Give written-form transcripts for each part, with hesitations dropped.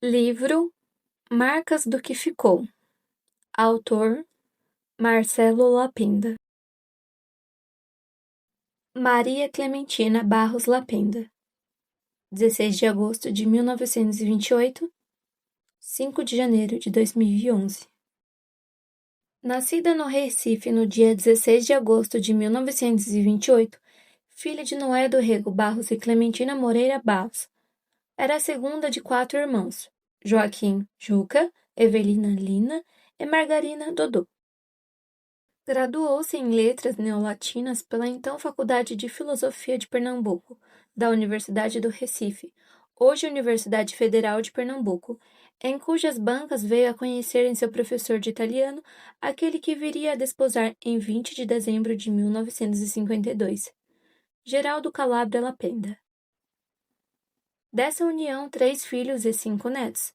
Livro Marcas do que Ficou. Autor Marcelo Lapenda. Maria Clementina Barros Lapenda. 16 de agosto de 1928, 5 de janeiro de 2011. Nascida no Recife no dia 16 de agosto de 1928, filha de Noé do Rego Barros e Clementina Moreira Barros, era a segunda de 4 irmãos, Joaquim Juca, Evelina Lina e Margarina Dodô. Graduou-se em Letras Neolatinas pela então Faculdade de Filosofia de Pernambuco, da Universidade do Recife, hoje Universidade Federal de Pernambuco, em cujas bancas veio a conhecer em seu professor de italiano aquele que viria a desposar em 20 de dezembro de 1952, Geraldo Calabria Lapenda. Dessa união, 3 filhos e 5 netos: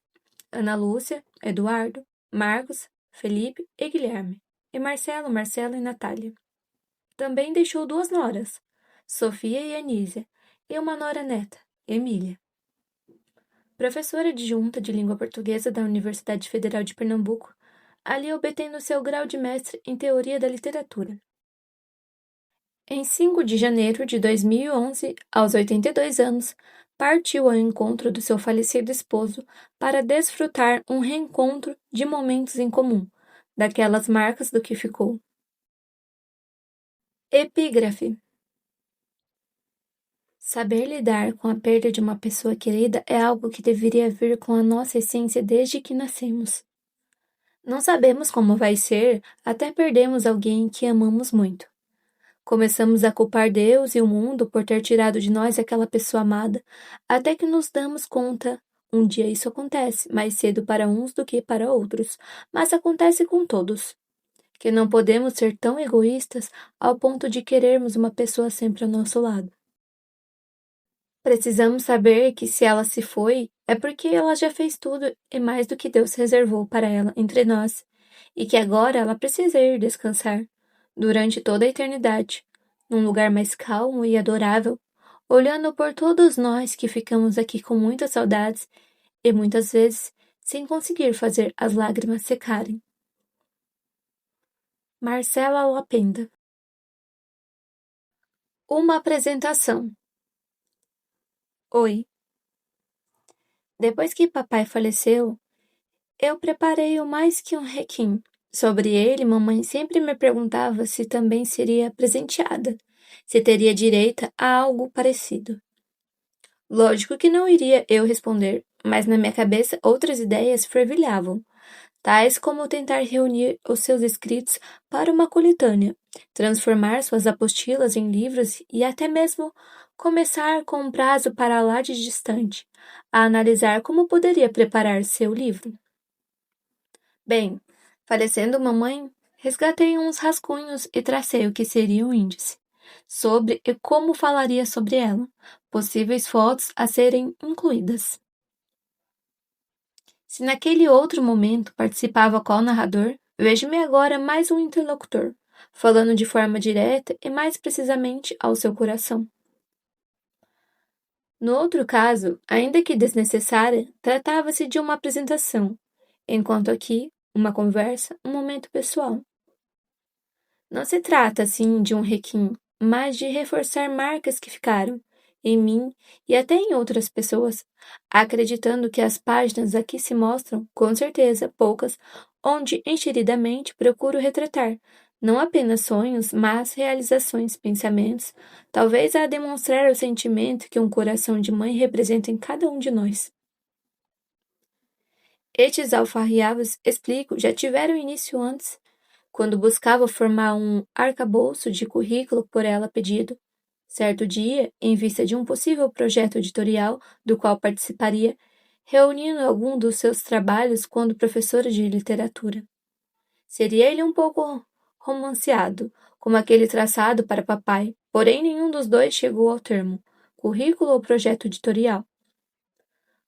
Ana Lúcia, Eduardo, Marcos, Felipe e Guilherme, e Marcelo, Marcela e Natália. Também deixou 2 noras, Sofia e Anísia, e uma nora-neta, Emília. Professora adjunta de língua portuguesa da Universidade Federal de Pernambuco, ali obtendo seu grau de mestre em Teoria da Literatura. Em 5 de janeiro de 2011, aos 82 anos, partiu ao encontro do seu falecido esposo para desfrutar um reencontro de momentos em comum, daquelas marcas do que ficou. Epígrafe. Saber lidar com a perda de uma pessoa querida é algo que deveria vir com a nossa essência desde que nascemos. Não sabemos como vai ser até perdermos alguém que amamos muito. Começamos a culpar Deus e o mundo por ter tirado de nós aquela pessoa amada, até que nos damos conta. Um dia isso acontece, mais cedo para uns do que para outros, mas acontece com todos. Que não podemos ser tão egoístas ao ponto de querermos uma pessoa sempre ao nosso lado. Precisamos saber que se ela se foi, é porque ela já fez tudo e mais do que Deus reservou para ela entre nós, e que agora ela precisa ir descansar, durante toda a eternidade, num lugar mais calmo e adorável, olhando por todos nós que ficamos aqui com muitas saudades e muitas vezes sem conseguir fazer as lágrimas secarem. Marcela Lapenda. Uma apresentação. Oi. Depois que papai faleceu, eu preparei o mais que um requiem. Sobre ele, mamãe sempre me perguntava se também seria presenteada, se teria direito a algo parecido. Lógico que não iria eu responder, mas na minha cabeça outras ideias fervilhavam, tais como tentar reunir os seus escritos para uma coletânea, transformar suas apostilas em livros e até mesmo começar com um prazo para lá de distante, a analisar como poderia preparar seu livro. Bem, falecendo mamãe, resgatei uns rascunhos e tracei o que seria o índice, sobre e como falaria sobre ela, possíveis fotos a serem incluídas. Se naquele outro momento participava qual narrador, vejo-me agora mais um interlocutor, falando de forma direta e mais precisamente ao seu coração. No outro caso, ainda que desnecessária, tratava-se de uma apresentação, enquanto aqui, uma conversa, um momento pessoal. Não se trata, assim, de um requiem, mas de reforçar marcas que ficaram, em mim e até em outras pessoas, acreditando que as páginas aqui se mostram, com certeza, poucas, onde enxeridamente procuro retratar, não apenas sonhos, mas realizações, pensamentos, talvez a demonstrar o sentimento que um coração de mãe representa em cada um de nós. Estes alfarriavos, explico, já tiveram início antes, quando buscava formar um arcabouço de currículo por ela pedido. Certo dia, em vista de um possível projeto editorial do qual participaria, reunindo algum dos seus trabalhos quando professora de literatura. Seria ele um pouco romanceado, como aquele traçado para papai, porém nenhum dos dois chegou ao termo, currículo ou projeto editorial.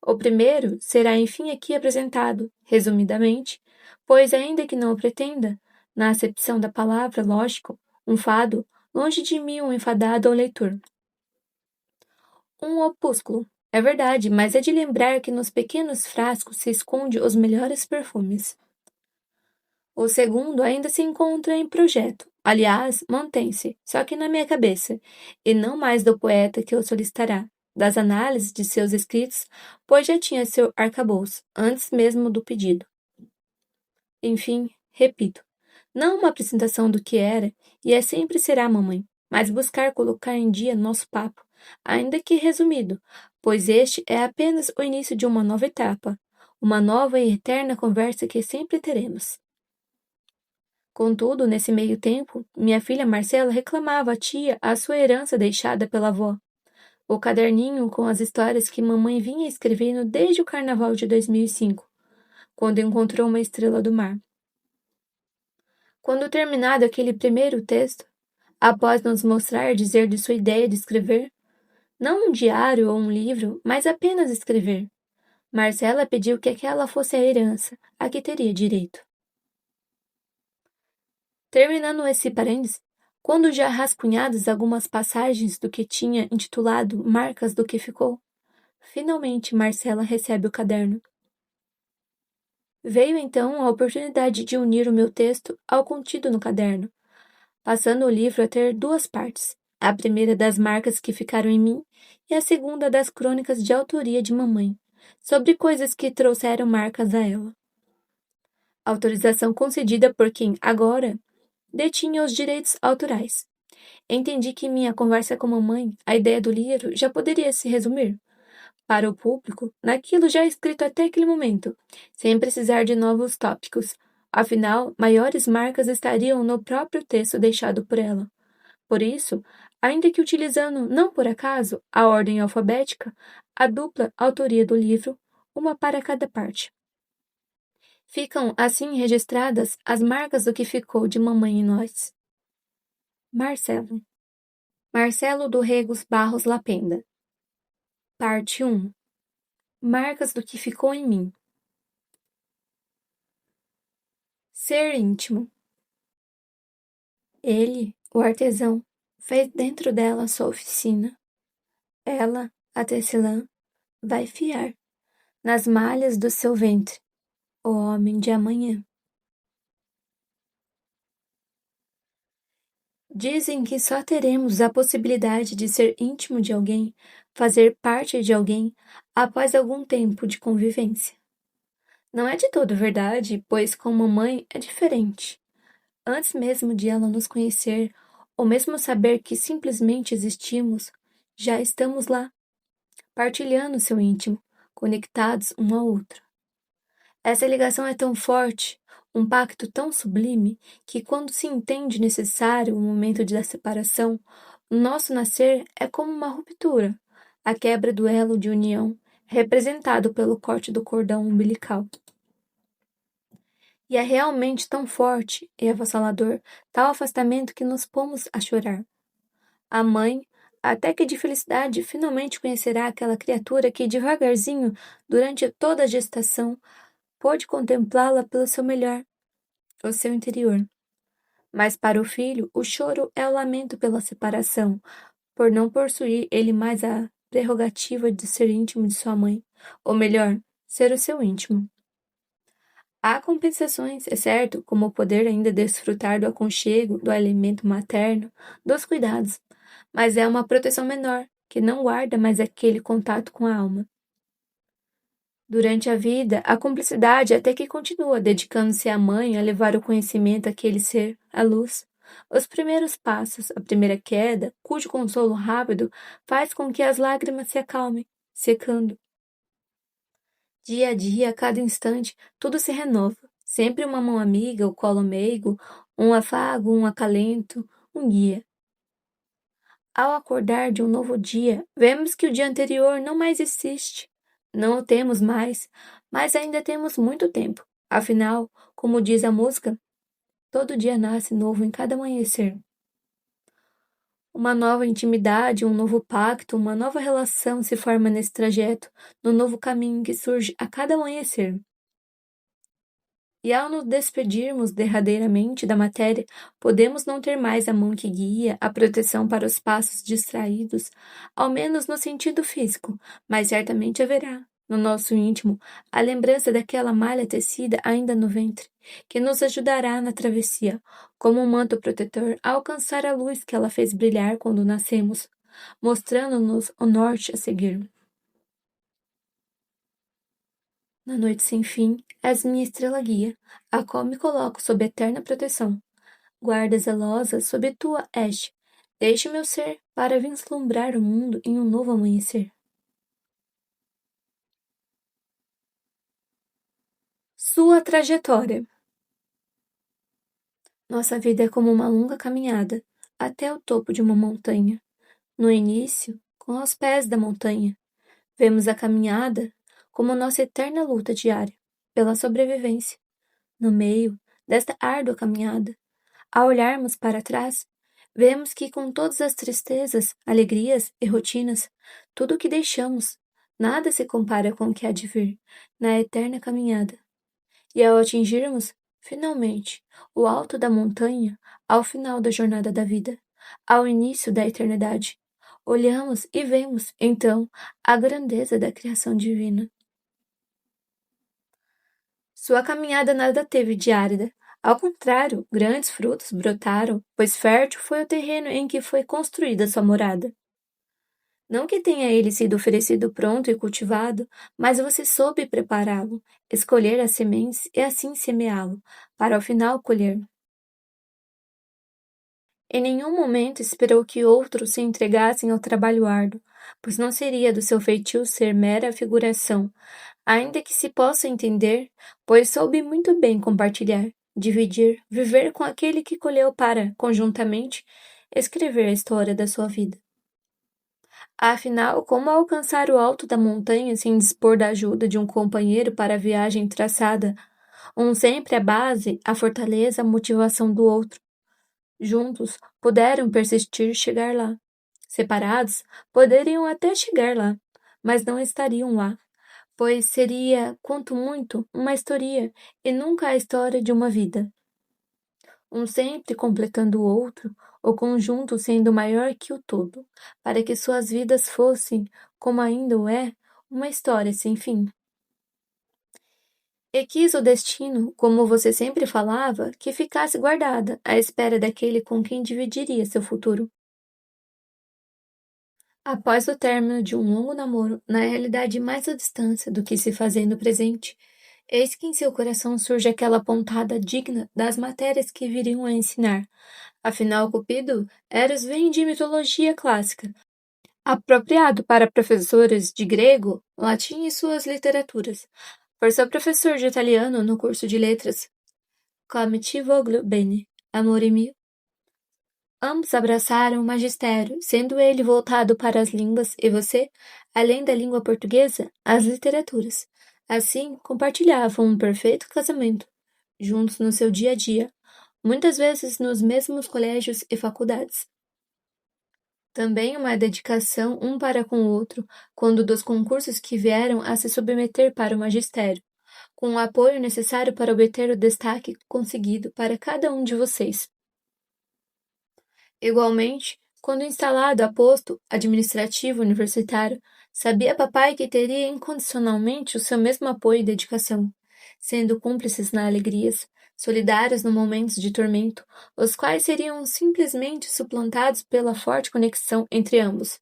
O primeiro será enfim aqui apresentado, resumidamente, pois ainda que não o pretenda, na acepção da palavra, lógico, um fado, longe de mim um enfadado ao leitor. Um opúsculo, É verdade, mas é de lembrar que nos pequenos frascos se esconde os melhores perfumes. O segundo ainda se encontra em projeto. Aliás, mantém-se, só que na minha cabeça, e não mais do poeta que o solicitará, das análises de seus escritos, pois já tinha seu arcabouço, antes mesmo do pedido. Enfim, repito, não uma apresentação do que era, e é sempre será, mamãe, mas buscar colocar em dia nosso papo, ainda que resumido, pois este é apenas o início de uma nova etapa, uma nova e eterna conversa que sempre teremos. Contudo, nesse meio tempo, minha filha Marcela reclamava à tia a sua herança deixada pela avó, o caderninho com as histórias que mamãe vinha escrevendo desde o carnaval de 2005, quando encontrou uma estrela do mar. Quando terminado aquele primeiro texto, após nos mostrar dizer de sua ideia de escrever, não um diário ou um livro, mas apenas escrever, Marcela pediu que aquela fosse a herança a que teria direito. Terminando esse parênteses, quando já rascunhadas algumas passagens do que tinha intitulado Marcas do que Ficou, finalmente Marcela recebe o caderno. Veio então a oportunidade de unir o meu texto ao contido no caderno, passando o livro a ter duas partes, a primeira das marcas que ficaram em mim e a segunda das crônicas de autoria de mamãe, sobre coisas que trouxeram marcas a ela. Autorização concedida por quem, agora, detinha os direitos autorais. Entendi que em minha conversa com mamãe, a ideia do livro já poderia se resumir, para o público, naquilo já escrito até aquele momento, sem precisar de novos tópicos. Afinal, maiores marcas estariam no próprio texto deixado por ela. Por isso, ainda que utilizando, não por acaso, a ordem alfabética, a dupla autoria do livro, uma para cada parte. Ficam assim registradas as marcas do que ficou de mamãe e nós. Marcelo. Marcelo do Regos Barros Lapenda. Parte 1. Marcas do que ficou em mim. Ser íntimo. Ele, o artesão, fez dentro dela sua oficina. Ela, a tecelã, vai fiar nas malhas do seu ventre, o homem de amanhã. Dizem que só teremos a possibilidade de ser íntimo de alguém, fazer parte de alguém, após algum tempo de convivência. Não é de todo verdade, pois com mamãe é diferente. Antes mesmo de ela nos conhecer, ou mesmo saber que simplesmente existimos, já estamos lá, partilhando seu íntimo, conectados um ao outro. Essa ligação é tão forte, um pacto tão sublime, que quando se entende necessário o momento da separação, o nosso nascer é como uma ruptura, a quebra do elo de união, representado pelo corte do cordão umbilical. E é realmente tão forte e avassalador tal afastamento que nos pomos a chorar. A mãe, até que de felicidade, finalmente conhecerá aquela criatura que devagarzinho, durante toda a gestação, pôde contemplá-la pelo seu melhor, o seu interior. Mas para o filho, o choro é o lamento pela separação, por não possuir ele mais a prerrogativa de ser íntimo de sua mãe, ou melhor, ser o seu íntimo. Há compensações, é certo, como o poder ainda desfrutar do aconchego, do alimento materno, dos cuidados, mas é uma proteção menor, que não guarda mais aquele contato com a alma. Durante a vida, a cumplicidade até que continua, dedicando-se à mãe a levar o conhecimento àquele ser, à luz. Os primeiros passos, a primeira queda, cujo consolo rápido faz com que as lágrimas se acalmem, secando. Dia a dia, a cada instante, tudo se renova. Sempre uma mão amiga, o colo meigo, um afago, um acalento, um guia. Ao acordar de um novo dia, vemos que o dia anterior não mais existe. Não o temos mais, mas ainda temos muito tempo. Afinal, como diz a música, todo dia nasce novo em cada amanhecer. Uma nova intimidade, um novo pacto, uma nova relação se forma nesse trajeto, no novo caminho que surge a cada amanhecer. E ao nos despedirmos derradeiramente da matéria, podemos não ter mais a mão que guia, a proteção para os passos distraídos, ao menos no sentido físico, mas certamente haverá, no nosso íntimo, a lembrança daquela malha tecida ainda no ventre, que nos ajudará na travessia, como um manto protetor, a alcançar a luz que ela fez brilhar quando nascemos, mostrando-nos o norte a seguir. Na noite sem fim, és minha estrela guia, a qual me coloco sob eterna proteção. Guarda zelosa sob tua haste. Deixe meu ser para vislumbrar o mundo em um novo amanhecer. Sua trajetória. Nossa vida é como uma longa caminhada até o topo de uma montanha. No início, com os pés da montanha, vemos a caminhada como nossa eterna luta diária pela sobrevivência. No meio desta árdua caminhada, ao olharmos para trás, vemos que com todas as tristezas, alegrias e rotinas, tudo o que deixamos, nada se compara com o que há de vir na eterna caminhada. E ao atingirmos, finalmente, o alto da montanha, ao final da jornada da vida, ao início da eternidade, olhamos e vemos, então, a grandeza da criação divina. Sua caminhada nada teve de árida. Ao contrário, grandes frutos brotaram, pois fértil foi o terreno em que foi construída sua morada. Não que tenha ele sido oferecido pronto e cultivado, mas você soube prepará-lo, escolher as sementes e assim semeá-lo, para ao final colher. Em nenhum momento esperou que outros se entregassem ao trabalho árduo, pois não seria do seu feitio ser mera figuração, ainda que se possa entender, pois soube muito bem compartilhar, dividir, viver com aquele que colheu para, conjuntamente, escrever a história da sua vida. Afinal, como alcançar o alto da montanha sem dispor da ajuda de um companheiro para a viagem traçada? Um sempre a base, a fortaleza, a motivação do outro. Juntos, puderam persistir chegar lá. Separados, poderiam até chegar lá, mas não estariam lá, pois seria, quanto muito, uma historia e nunca a história de uma vida. Um sempre completando o outro, o conjunto sendo maior que o todo, para que suas vidas fossem, como ainda o é, uma história sem fim. E quis o destino, como você sempre falava, que ficasse guardada, à espera daquele com quem dividiria seu futuro. Após o término de um longo namoro, na realidade mais à distância do que se fazia no presente, eis que em seu coração surge aquela pontada digna das matérias que viriam a ensinar. Afinal, Cupido, Eros vem de mitologia clássica, apropriado para professores de grego, latim e suas literaturas. Por seu professor de italiano no curso de letras, come ti voglio bene, amore mio. Ambos abraçaram o magistério, sendo ele voltado para as línguas e você, além da língua portuguesa, as literaturas. Assim, compartilhavam um perfeito casamento, juntos no seu dia a dia, muitas vezes nos mesmos colégios e faculdades. Também uma dedicação um para com o outro, quando dos concursos que vieram a se submeter para o magistério, com o apoio necessário para obter o destaque conseguido para cada um de vocês. Igualmente, quando instalado a posto administrativo universitário, sabia papai que teria incondicionalmente o seu mesmo apoio e dedicação, sendo cúmplices nas alegrias, solidários nos momentos de tormento, os quais seriam simplesmente suplantados pela forte conexão entre ambos,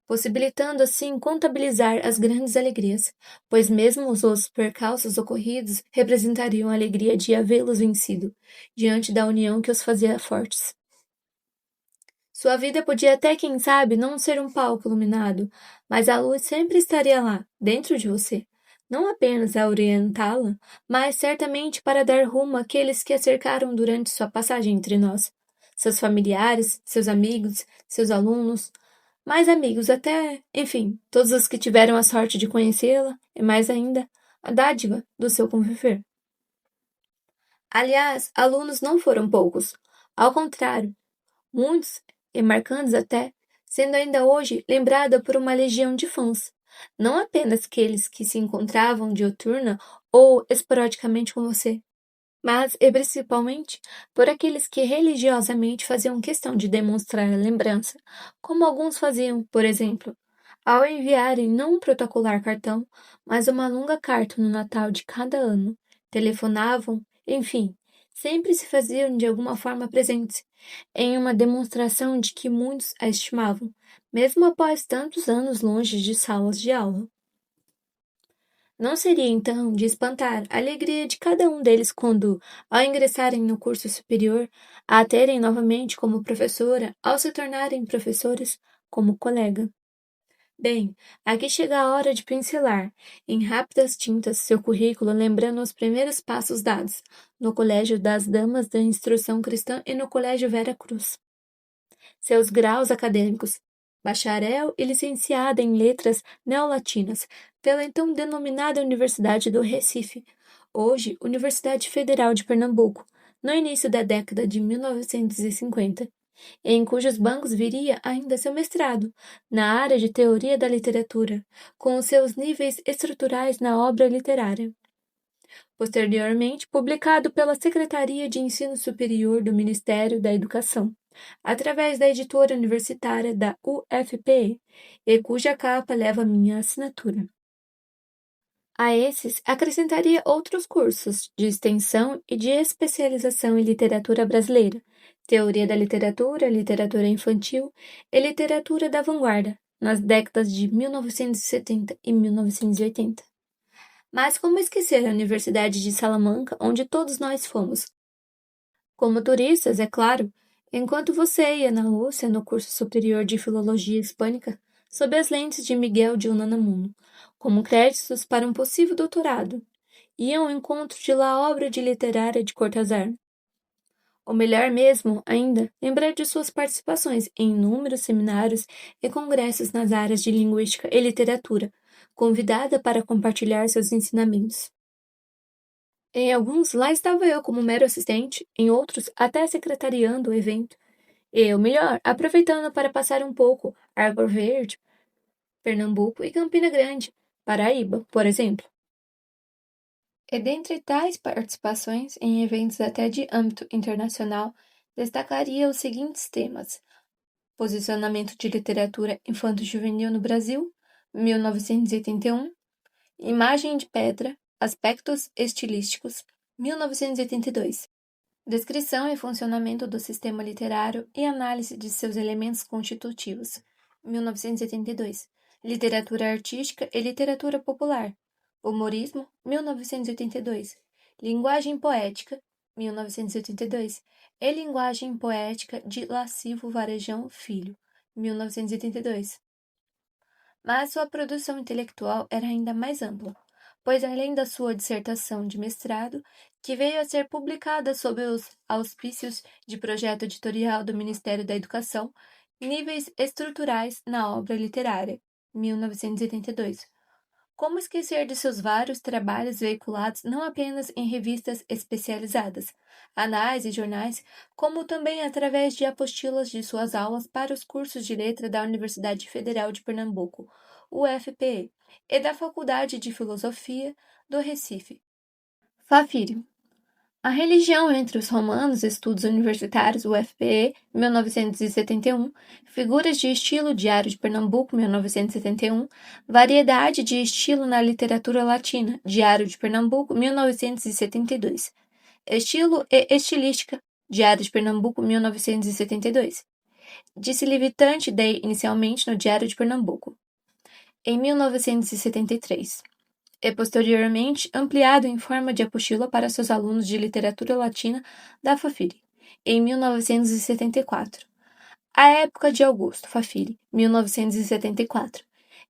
possibilitando assim contabilizar as grandes alegrias, pois mesmo os percalços ocorridos representariam a alegria de havê-los vencido, diante da união que os fazia fortes. Sua vida podia até, quem sabe, não ser um palco iluminado, mas a luz sempre estaria lá, dentro de você. Não apenas a orientá-la, mas certamente para dar rumo àqueles que a cercaram durante sua passagem entre nós. Seus familiares, seus amigos, seus alunos, mais amigos até, enfim, todos os que tiveram a sorte de conhecê-la, e mais ainda, a dádiva do seu conviver. Aliás, alunos não foram poucos. Ao contrário, muitos e marcantes até, sendo ainda hoje lembrada por uma legião de fãs, não apenas aqueles que se encontravam diuturna ou esporadicamente com você, mas, e principalmente, por aqueles que religiosamente faziam questão de demonstrar a lembrança, como alguns faziam, por exemplo, ao enviarem não um protocolar cartão, mas uma longa carta no Natal de cada ano, telefonavam, enfim, sempre se faziam de alguma forma presentes, em uma demonstração de que muitos a estimavam, mesmo após tantos anos longe de salas de aula. Não seria, então, de espantar a alegria de cada um deles quando, ao ingressarem no curso superior, a terem novamente como professora, ao se tornarem professores, como colega. Bem, aqui chega a hora de pincelar, em rápidas tintas, seu currículo, lembrando os primeiros passos dados no Colégio das Damas da Instrução Cristã e no Colégio Vera Cruz. Seus graus acadêmicos: bacharel e licenciada em Letras Neolatinas pela então denominada Universidade do Recife, hoje Universidade Federal de Pernambuco, no início da década de 1950, em cujos bancos viria ainda seu mestrado, na área de Teoria da Literatura, com os seus níveis estruturais na obra literária. Posteriormente, publicado pela Secretaria de Ensino Superior do Ministério da Educação, através da editora universitária da UFPE, e cuja capa leva minha assinatura. A esses, acrescentaria outros cursos de extensão e de especialização em literatura brasileira, teoria da literatura, literatura infantil e literatura da vanguarda, nas décadas de 1970 e 1980. Mas como esquecer a Universidade de Salamanca, onde todos nós fomos? Como turistas, é claro, enquanto você ia na Rússia no curso superior de Filologia Hispânica, sob as lentes de Miguel de Unamuno, como créditos para um possível doutorado, e ao encontro de La Obra de Literária de Cortázar. Ou melhor mesmo, ainda, lembrar de suas participações em inúmeros seminários e congressos nas áreas de linguística e literatura, convidada para compartilhar seus ensinamentos. Em alguns, lá estava eu como mero assistente, em outros, até secretariando o evento. E, o melhor, aproveitando para passar um pouco Arco Verde, Pernambuco e Campina Grande, Paraíba, por exemplo. E dentre tais participações em eventos até de âmbito internacional, destacaria os seguintes temas: Posicionamento de literatura infanto-juvenil no Brasil, 1981, Imagem de Pedra, Aspectos Estilísticos, 1982. Descrição e funcionamento do sistema literário e análise de seus elementos constitutivos, 1982. Literatura artística e literatura popular, Humorismo, 1982. Linguagem poética, 1982. E Linguagem poética de Lascivo Varejão Filho, 1982. Mas sua produção intelectual era ainda mais ampla, pois além da sua dissertação de mestrado, que veio a ser publicada sob os auspícios de projeto editorial do Ministério da Educação, Níveis Estruturais na Obra Literária, 1982. Como esquecer de seus vários trabalhos veiculados não apenas em revistas especializadas, anais e jornais, como também através de apostilas de suas aulas para os cursos de letra da Universidade Federal de Pernambuco, UFPE, e da Faculdade de Filosofia do Recife. Fafírio. A religião entre os romanos, estudos universitários, UFPE, 1971, figuras de estilo, Diário de Pernambuco, 1971, variedade de estilo na literatura latina, Diário de Pernambuco, 1972, estilo e estilística, Diário de Pernambuco, 1972, disse Livitante Day inicialmente no Diário de Pernambuco, em 1973. E posteriormente ampliado em forma de apostila para seus alunos de literatura latina da Fafiri, em 1974. A época de Augusto Fafiri, 1974.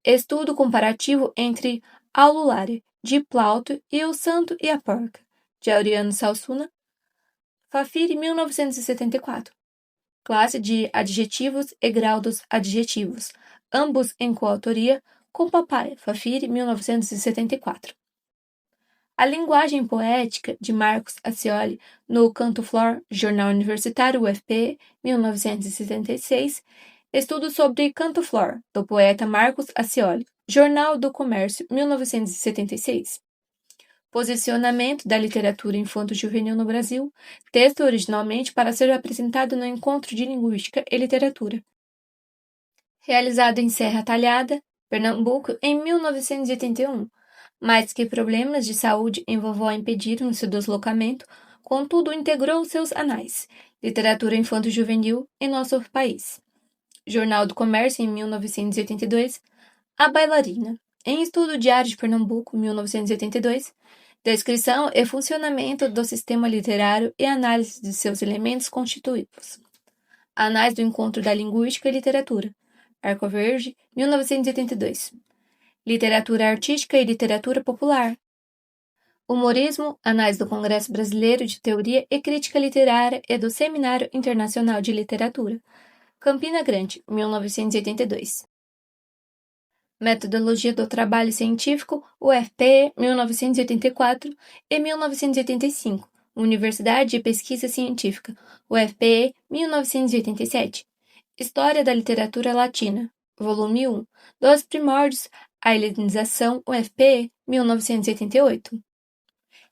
Estudo comparativo entre Aululare, de Plauto, e O Santo e a Porca, de Auriano Salsuna, Fafiri, 1974. Classe de adjetivos e grau dos adjetivos, ambos em coautoria com Papai, Fafiri, 1974. A linguagem poética de Marcos Accioli no Canto Flor, Jornal Universitário UFP, 1976, estudo sobre Canto Flor, do poeta Marcos Accioli, Jornal do Comércio, 1976. Posicionamento da literatura infanto-juvenil no Brasil, texto originalmente para ser apresentado no Encontro de Linguística e Literatura. Realizado em Serra Talhada, Pernambuco, em 1981. Mais que problemas de saúde em vovó impediram seu deslocamento, contudo integrou seus anais. Literatura infanto-juvenil em nosso país. Jornal do Comércio, em 1982. A Bailarina. Em Estudo Diário de Pernambuco, 1982. Descrição e funcionamento do sistema literário e análise de seus elementos constitutivos. Anais do Encontro da Linguística e Literatura. Arco Verde, 1982. Literatura Artística e Literatura Popular. Humorismo, Anais do Congresso Brasileiro de Teoria e Crítica Literária e do Seminário Internacional de Literatura. Campina Grande, 1982. Metodologia do Trabalho Científico, UFPE, 1984 e 1985. Universidade de Pesquisa Científica, UFPE, 1987. História da Literatura Latina, volume 1. Dos Primórdios à Helenização, UFPE, 1988.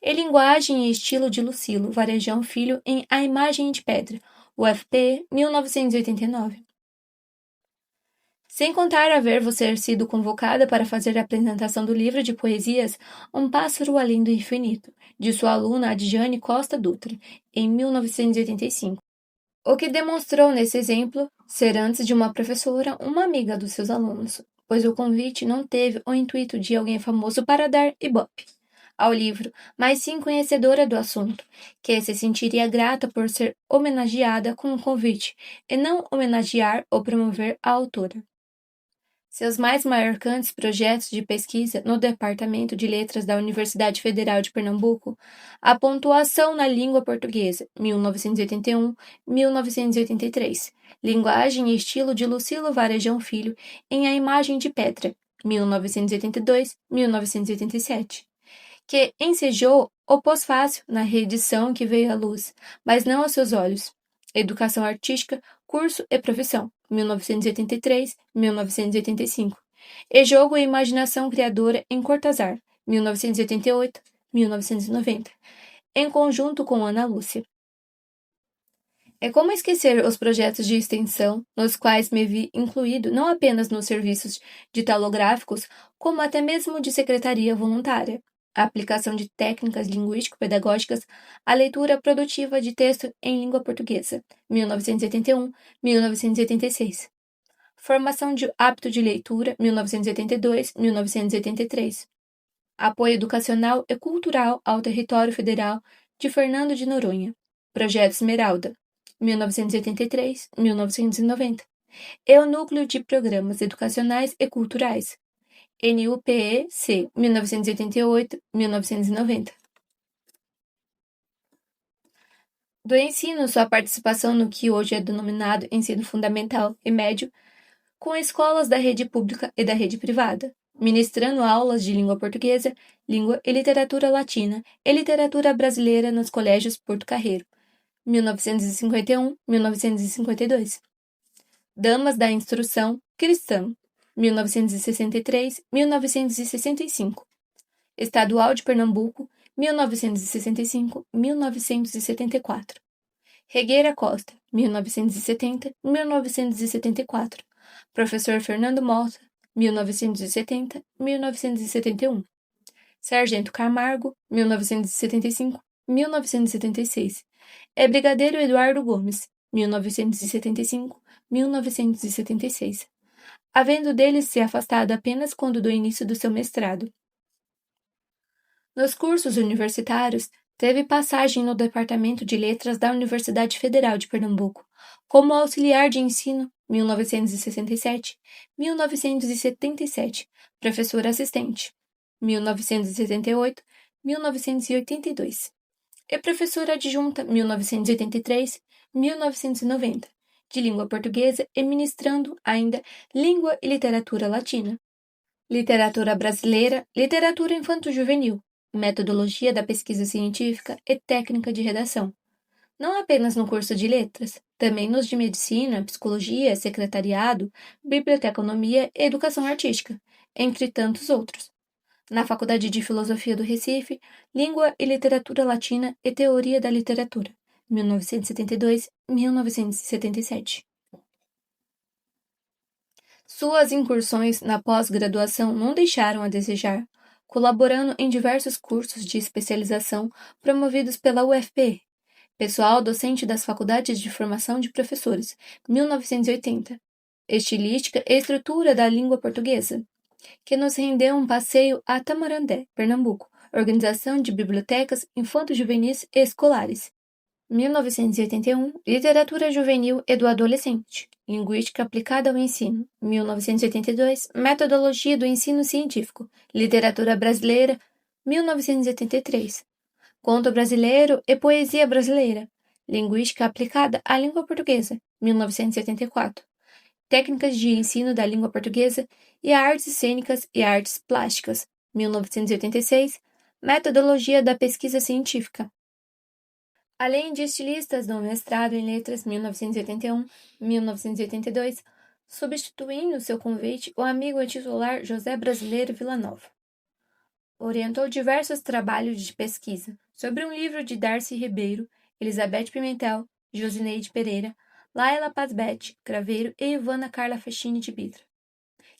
E Linguagem e Estilo de Lucilo Varejão Filho em A Imagem de Pedra, UFPE, 1989. Sem contar haver você sido convocada para fazer a apresentação do livro de poesias Um Pássaro Além do Infinito, de sua aluna Adjane Costa Dutra, em 1985. O que demonstrou nesse exemplo ser antes de uma professora, uma amiga dos seus alunos, pois o convite não teve o intuito de alguém famoso para dar ibope ao livro, mas sim conhecedora do assunto, que se sentiria grata por ser homenageada com o convite, e não homenagear ou promover a autora. Seus mais marcantes projetos de pesquisa no Departamento de Letras da Universidade Federal de Pernambuco, a pontuação na língua portuguesa, 1981-1983, Linguagem e Estilo de Lucilo Varejão Filho em A Imagem de Pedra, 1982-1987, que ensejou o pós-fácil na reedição que veio à luz, mas não aos seus olhos. Educação Artística, Curso e Profissão, 1983-1985. E Jogo e Imaginação Criadora em Cortázar, 1988-1990, em conjunto com Ana Lúcia. É como esquecer os projetos de extensão, nos quais me vi incluído não apenas nos serviços ditalográficos, como até mesmo de secretaria voluntária, a aplicação de técnicas linguístico-pedagógicas, a leitura produtiva de texto em língua portuguesa, 1981-1986. Formação de hábito de leitura, 1982-1983. Apoio educacional e cultural ao território federal de Fernando de Noronha. Projeto Esmeralda, 1983-1990. E o Núcleo de Programas Educacionais e Culturais, NUPEC, 1988-1990. Do ensino, sua participação no que hoje é denominado ensino fundamental e médio, com escolas da rede pública e da rede privada, ministrando aulas de língua portuguesa, língua e literatura latina e literatura brasileira nos colégios Porto Carreiro, 1951-1952. Damas da Instrução Cristã, 1963-1965. Estadual de Pernambuco, 1965-1974. Regueira Costa, 1970-1974. Professor Fernando Mota, 1970-1971. Sargento Camargo, 1975-1976. E Brigadeiro Eduardo Gomes, 1975-1976. Havendo dele se afastado apenas quando do início do seu mestrado. Nos cursos universitários, teve passagem no Departamento de Letras da Universidade Federal de Pernambuco, como auxiliar de ensino, 1967-1977, professor assistente, 1978-1982, e professora adjunta, 1983-1990, de língua portuguesa e ministrando ainda língua e literatura latina. Literatura brasileira, literatura infanto-juvenil, metodologia da pesquisa científica e técnica de redação. Não apenas no curso de letras, também nos de medicina, psicologia, secretariado, biblioteconomia e educação artística, entre tantos outros. na Faculdade de Filosofia do Recife, Língua e Literatura Latina e Teoria da Literatura, 1972-1977. Suas incursões na pós-graduação não deixaram a desejar, colaborando em diversos cursos de especialização promovidos pela UFPE, Pessoal Docente das Faculdades de Formação de Professores, 1980, Estilística e Estrutura da Língua Portuguesa, que nos rendeu um passeio a Tamarandé, Pernambuco, Organização de Bibliotecas Infanto-Juvenis e Escolares, 1981, Literatura Juvenil e do Adolescente, Linguística Aplicada ao Ensino, 1982, Metodologia do Ensino Científico, Literatura Brasileira, 1983, Conto Brasileiro e Poesia Brasileira, Linguística Aplicada à Língua Portuguesa, 1984, Técnicas de Ensino da Língua Portuguesa e Artes Cênicas e Artes Plásticas, 1986, Metodologia da Pesquisa Científica. Além de estilistas do mestrado em Letras 1981-1982, substituindo seu convite o amigo e titular José Brasileiro Villanova. Orientou diversos trabalhos de pesquisa sobre um livro de Darcy Ribeiro, Elizabeth Pimentel, Josineide Pereira, Laila Pazbete Craveiro e Ivana Carla Fechini de Bitra,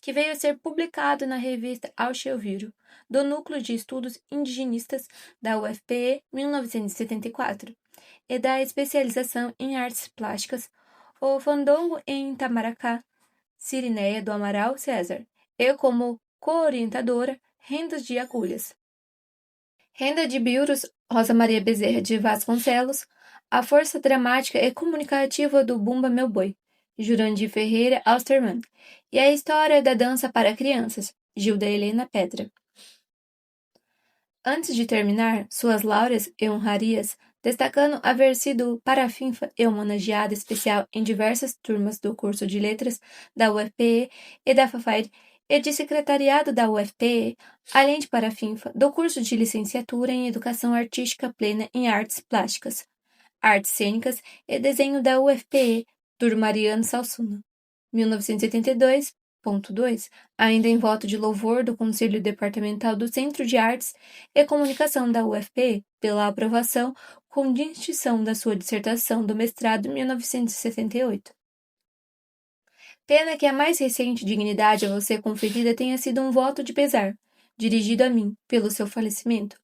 que veio a ser publicado na revista Alcheoviro, do Núcleo de Estudos Indigenistas da UFPE 1974, e da especialização em artes plásticas, o Fandongo em Itamaracá, Cirineia do Amaral César, e como co-orientadora, Rendas de Agulhas. Renda de Biurus, Rosa Maria Bezerra de Vasconcelos, A Força Dramática e Comunicativa do Bumba Meu Boi, Jurandir Ferreira Austermann, e A História da Dança para Crianças, Gilda Helena Pedra. Antes de terminar suas laureas e honrarias, destacando haver sido parafinfa e homenageada especial em diversas turmas do curso de Letras da UFPE e da FAFAIR e de secretariado da UFPE, além de parafinfa do curso de licenciatura em Educação Artística Plena em Artes Plásticas, Artes Cênicas e Desenho da UFPE, Dr. Mariano Salsuna, 1982.2, ainda em voto de louvor do Conselho Departamental do Centro de Artes e Comunicação da UFPE pela aprovação com distinção da sua dissertação do mestrado em 1978. Pena que a mais recente dignidade a você conferida tenha sido um voto de pesar, dirigido a mim, pelo seu falecimento.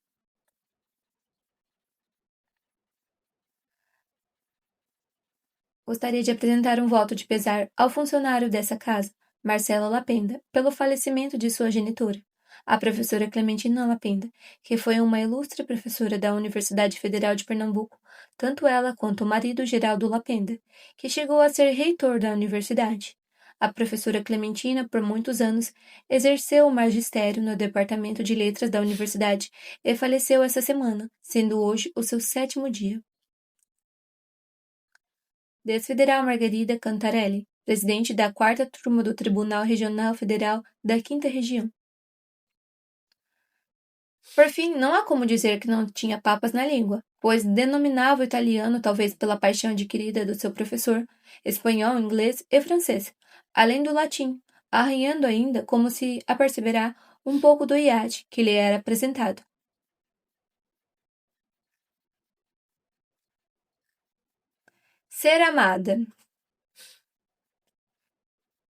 Gostaria de apresentar um voto de pesar ao funcionário dessa casa, Marcelo Lapenda, pelo falecimento de sua genitora, a professora Clementina Lapenda, que foi uma ilustre professora da Universidade Federal de Pernambuco, tanto ela quanto o marido Geraldo Lapenda, que chegou a ser reitor da universidade. A professora Clementina, por muitos anos, exerceu o magistério no Departamento de Letras da universidade e faleceu essa semana, sendo hoje o seu 7º dia. Desfederal Margarida Cantarelli, presidente da 4ª Turma do Tribunal Regional Federal da 5ª Região. Por fim, não há como dizer que não tinha papas na língua, pois denominava o italiano talvez pela paixão adquirida do seu professor, espanhol, inglês e francês, além do latim, arranhando ainda, como se aperceberá, um pouco do iate que lhe era apresentado. Ser amada.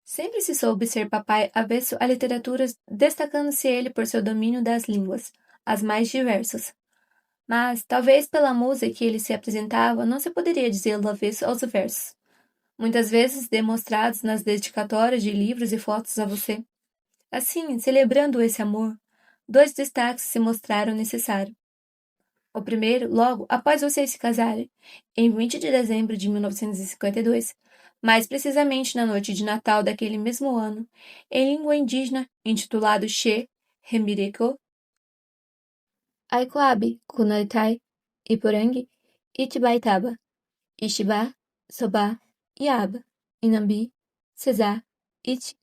Sempre se soube ser papai avesso a literaturas, destacando-se ele por seu domínio das línguas, as mais diversas. Mas, talvez pela musa que ele se apresentava, não se poderia dizê-lo avesso aos versos, muitas vezes demonstrados nas dedicatórias de livros e fotos a você. Assim, celebrando esse amor, 2 destaques se mostraram necessários. O primeiro, logo após vocês se casarem, em 20 de dezembro de 1952, mais precisamente na noite de Natal daquele mesmo ano, em língua indígena, intitulado Che Remireko, Aikoabe, Kunaitai, Iporangi, Itibaitaba, Ishiba, Soba, Iaba, Inambi, Cesar, Iti,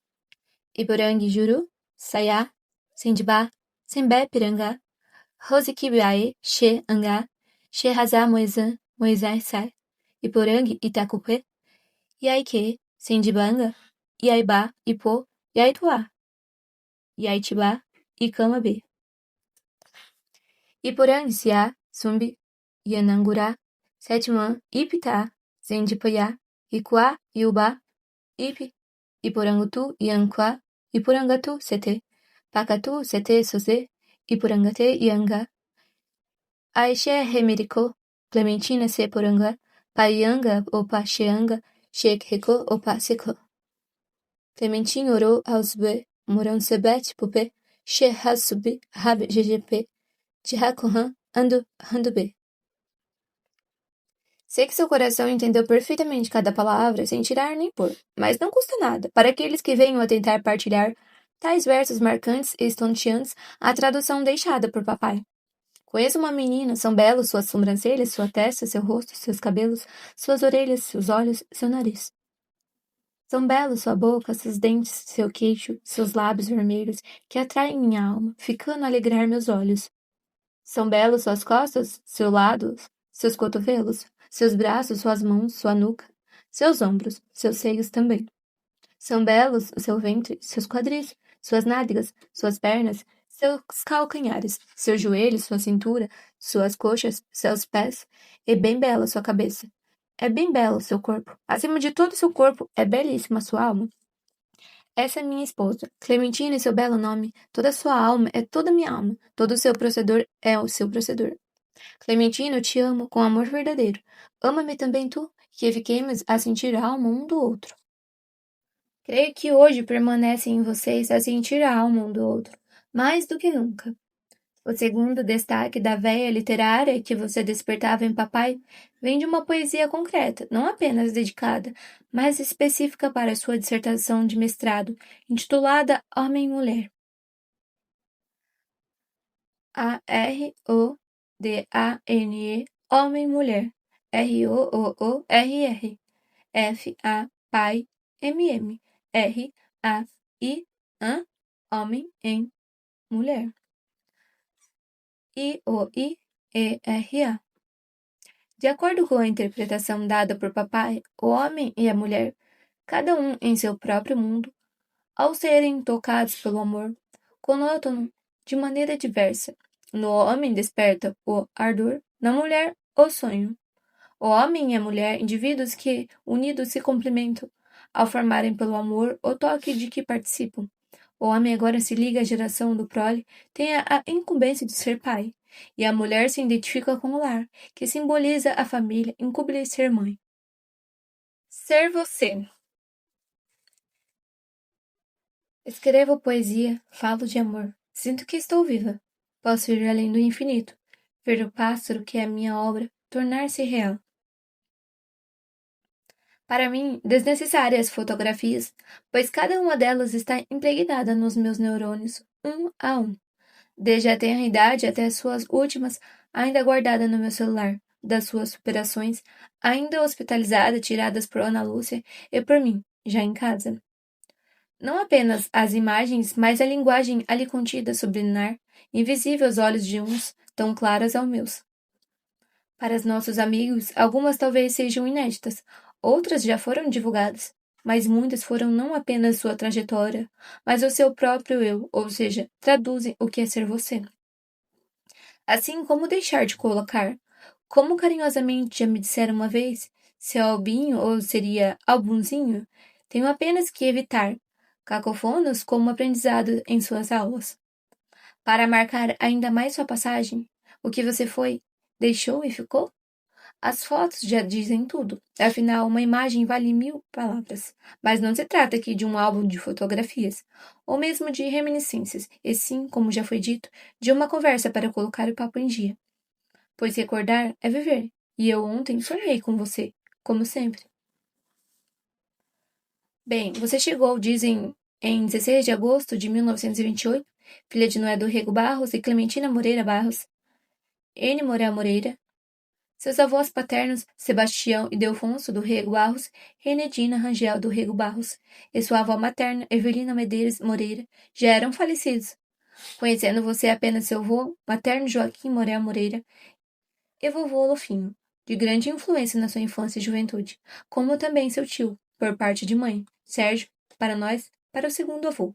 Iporangi Juru, Sayá, Sendibá, Sembé Piranga, Rosiquibiaê, Xe Angá, Xe Razá Moezã, Moezá Sai, Iporangue Itacupê, Iaique, Sendibanga, Iaibá, Ipô, Iaituá, Iaitibá, Icama B. Iporã-Isiá, Sumbi, Yanangurá, Sétimã, Ipitá, Zendipoiá, Icuá, Iubá, Ipe, Iporangutu, Ianquá, Iporangatu, Setê, Pacatu, Setê, Sozê, Iporangatê, Iangá, Aixé, Remericô, Clementina, Seporangá, Paianga, Opa, Xeanga, Xeque-Recô, Opa, Secô. Clementinho, Orô, Ausbê, Morão, Sebete, Pupê, Xerrasubi, Rab, GGP, Tiracohan, Ando, Randubê. Sei que seu coração entendeu perfeitamente cada palavra, sem tirar nem pôr, mas não custa nada. Para aqueles que venham a tentar partilhar tais versos marcantes e estonteantes, a tradução deixada por papai. Conheço uma menina, são belos suas sobrancelhas, sua testa, seu rosto, seus cabelos, suas orelhas, seus olhos, seu nariz. São belos sua boca, seus dentes, seu queixo, seus lábios vermelhos, que atraem minha alma, ficando a alegrar meus olhos. São belos suas costas, seu lado, seus cotovelos, seus braços, suas mãos, sua nuca, seus ombros, seus seios também. São belos o seu ventre, seus quadris, suas nádegas, suas pernas, seus calcanhares, seus joelhos, sua cintura, suas coxas, seus pés, e bem bela sua cabeça. É bem belo seu corpo. Acima de todo seu corpo, é belíssima sua alma. Essa é minha esposa, Clementina e seu belo nome. Toda sua alma é toda minha alma. Todo o seu procedor é o seu procedor. Clementina, eu te amo com amor verdadeiro. Ama-me também tu, que fiquemos a sentir a alma um do outro. Creio que hoje permanece em vocês a sentir a alma um do outro, mais do que nunca. O segundo destaque da veia literária que você despertava em papai vem de uma poesia concreta, não apenas dedicada, mas específica para sua dissertação de mestrado, intitulada Homem e Mulher. A-R-O-D-A-N-E, Homem e Mulher. R-O-O-O-R-R. F-A-Pai, M-M. R-A-I-An, Homem em Mulher. I-O-I-E-R-A. De acordo com a interpretação dada por papai, o homem e a mulher, cada um em seu próprio mundo, ao serem tocados pelo amor, conotam-no de maneira diversa. No homem desperta o ardor, na mulher o sonho. O homem e a mulher, indivíduos que, unidos, se complementam, ao formarem pelo amor o toque de que participam. O homem agora se liga à geração do prole, tem a incumbência de ser pai, e a mulher se identifica com o lar, que simboliza a família, incumbe ser mãe. Ser você. Escrevo poesia, falo de amor, sinto que estou viva. Posso ir além do infinito, ver o pássaro que é minha obra tornar-se real. Para mim, desnecessárias fotografias, pois cada uma delas está impregnada nos meus neurônios, um a um. Desde a tenra idade até as suas últimas, ainda guardada no meu celular, das suas superações, ainda hospitalizada, tiradas por Ana Lúcia e por mim, já em casa. Não apenas as imagens, mas a linguagem ali contida subliminar, invisível aos olhos de uns, tão claras aos meus. Para os nossos amigos, algumas talvez sejam inéditas, outras já foram divulgadas, mas muitas foram não apenas sua trajetória, mas o seu próprio eu, ou seja, traduzem o que é ser você. Assim como deixar de colocar, como carinhosamente já me disseram uma vez, se é albinho ou seria albunzinho, tenho apenas que evitar cacofonos como aprendizado em suas aulas. Para marcar ainda mais sua passagem, o que você foi, deixou e ficou? As fotos já dizem tudo, afinal, uma imagem vale 1000 palavras. Mas não se trata aqui de um álbum de fotografias, ou mesmo de reminiscências, e sim, como já foi dito, de uma conversa para colocar o papo em dia. Pois recordar é viver, e eu ontem sonhei com você, como sempre. Bem, você chegou, dizem, em 16 de agosto de 1928, filha de Noé do Rego Barros e Clementina Moreira Barros, N. Moreira Moreira. Seus avós paternos, Sebastião e Delfonso do Rego Barros, Renedina Rangel do Rego Barros, e sua avó materna, Evelina Medeiros Moreira, já eram falecidos. Conhecendo você apenas seu avô materno Joaquim Moreira Moreira e vovô Lofinho, de grande influência na sua infância e juventude, como também seu tio, por parte de mãe, Sérgio, para nós, para o segundo avô.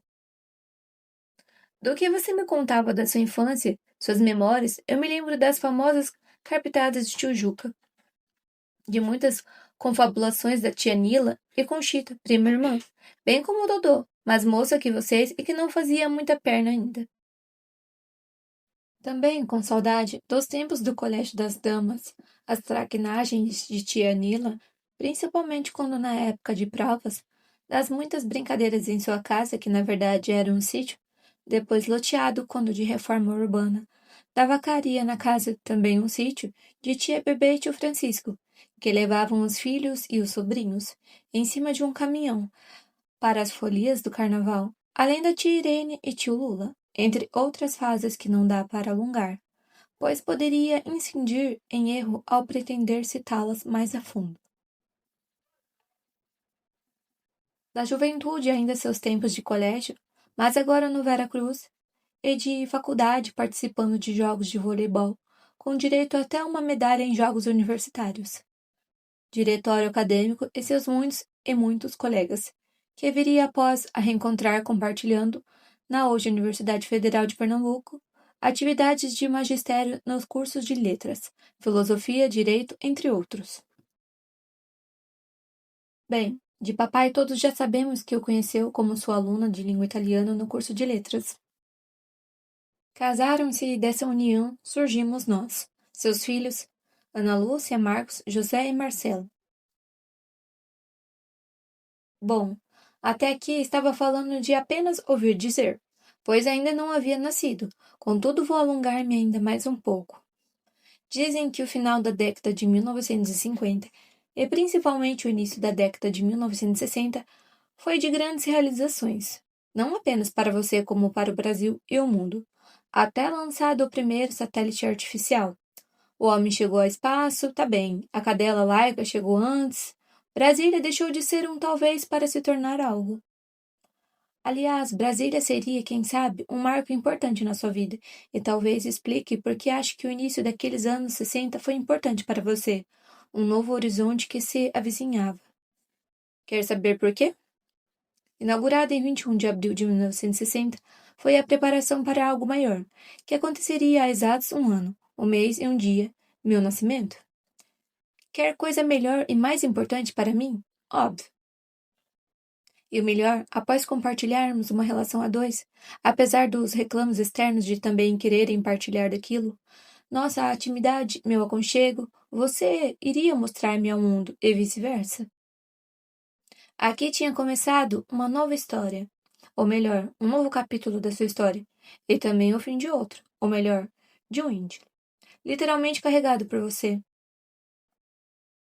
Do que você me contava da sua infância, suas memórias, eu me lembro das famosas carpitadas de Tijuca, de muitas confabulações da tia Nila e Conchita, prima e irmã, bem como o Dodô, mais moça que vocês e que não fazia muita perna ainda. Também com saudade dos tempos do Colégio das Damas, as traquinagens de tia Nila, principalmente quando na época de provas, das muitas brincadeiras em sua casa, que na verdade era um sítio, depois loteado quando de reforma urbana, da vacaria na casa, também um sítio, de tia Bebê e tio Francisco, que levavam os filhos e os sobrinhos em cima de um caminhão para as folias do carnaval, além da tia Irene e tio Lula, entre outras fases que não dá para alongar, pois poderia incidir em erro ao pretender citá-las mais a fundo. Da juventude ainda seus tempos de colégio, mas agora no Vera Cruz, e de faculdade participando de jogos de voleibol, com direito até uma medalha em jogos universitários. Diretório acadêmico e seus muitos e muitos colegas, que viria após a reencontrar compartilhando, na hoje Universidade Federal de Pernambuco, atividades de magistério nos cursos de letras, filosofia, direito, entre outros. Bem, de papai todos já sabemos que o conheceu como sua aluna de língua italiana no curso de letras. Casaram-se e dessa união surgimos nós, seus filhos, Ana Lúcia, Marcos, José e Marcelo. Bom, até aqui estava falando de apenas ouvir dizer, pois ainda não havia nascido, contudo vou alongar-me ainda mais um pouco. Dizem que o final da década de 1950 e principalmente o início da década de 1960 foi de grandes realizações, não apenas para você como para o Brasil e o mundo. Até lançado o primeiro satélite artificial. O homem chegou ao espaço, tá bem. A cadela laica chegou antes. Brasília deixou de ser um talvez para se tornar algo. Aliás, Brasília seria, quem sabe, um marco importante na sua vida, e talvez explique por que acho que o início daqueles anos 60 foi importante para você, um novo horizonte que se avizinhava. Quer saber por quê? Inaugurada em 21 de abril de 1960, foi a preparação para algo maior, que aconteceria há exatos um ano, um mês e um dia, meu nascimento. Quer coisa melhor e mais importante para mim? Óbvio. E o melhor, após compartilharmos uma relação a dois, apesar dos reclamos externos de também quererem partilhar daquilo, nossa intimidade, meu aconchego, você iria mostrar-me ao mundo e vice-versa. Aqui tinha começado uma nova história, ou melhor, um novo capítulo da sua história, e também o fim de outro, ou melhor, de um índio, literalmente carregado por você.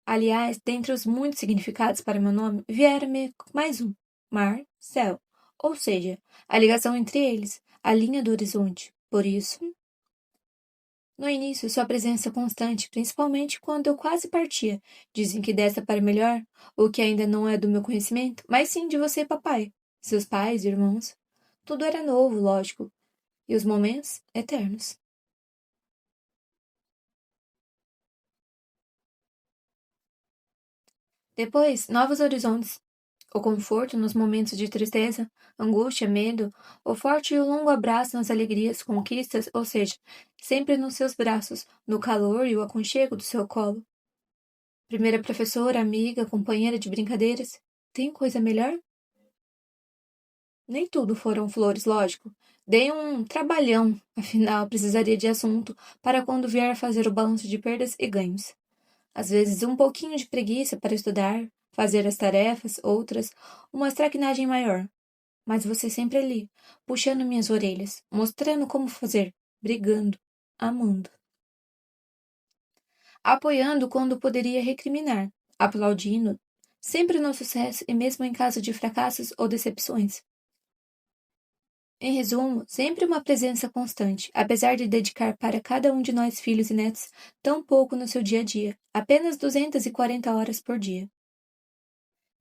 Aliás, dentre os muitos significados para meu nome, vieram-me mais um: mar, céu, ou seja, a ligação entre eles, a linha do horizonte. Por isso, no início, sua presença constante, principalmente quando eu quase partia, dizem que dessa para melhor, o que ainda não é do meu conhecimento, mas sim de você, papai, seus pais, irmãos. Tudo era novo, lógico, e os momentos eternos. Depois, novos horizontes, o conforto nos momentos de tristeza, angústia, medo, o forte e o longo abraço nas alegrias, conquistas, ou seja, sempre nos seus braços, no calor e o aconchego do seu colo. Primeira professora, amiga, companheira de brincadeiras. Tem coisa melhor? Nem tudo foram flores, lógico. Dei um trabalhão, afinal precisaria de assunto para quando vier fazer o balanço de perdas e ganhos. Às vezes um pouquinho de preguiça para estudar, fazer as tarefas, outras, uma traquinagem maior. Mas você sempre ali, puxando minhas orelhas, mostrando como fazer, brigando, amando. Apoiando quando poderia recriminar, aplaudindo, sempre no sucesso e mesmo em caso de fracassos ou decepções. Em resumo, sempre uma presença constante, apesar de dedicar para cada um de nós filhos e netos tão pouco no seu dia a dia, apenas 240 horas por dia.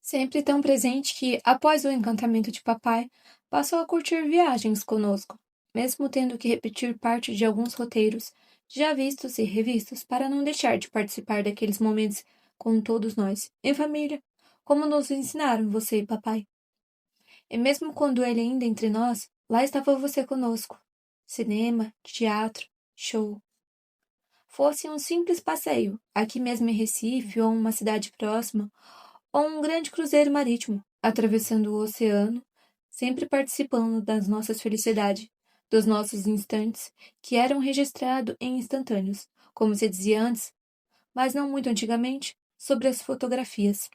Sempre tão presente que, após o encantamento de papai, passou a curtir viagens conosco, mesmo tendo que repetir parte de alguns roteiros, já vistos e revistos, para não deixar de participar daqueles momentos com todos nós, em família, como nos ensinaram você e papai. E mesmo quando ele ainda entre nós, Lá estava você conosco. Cinema, teatro, show. Fosse um simples passeio, aqui mesmo em Recife ou uma cidade próxima, ou um grande cruzeiro marítimo, atravessando o oceano, sempre participando das nossas felicidades, dos nossos instantes, que eram registrados em instantâneos, como se dizia antes, mas não muito antigamente, sobre as fotografias.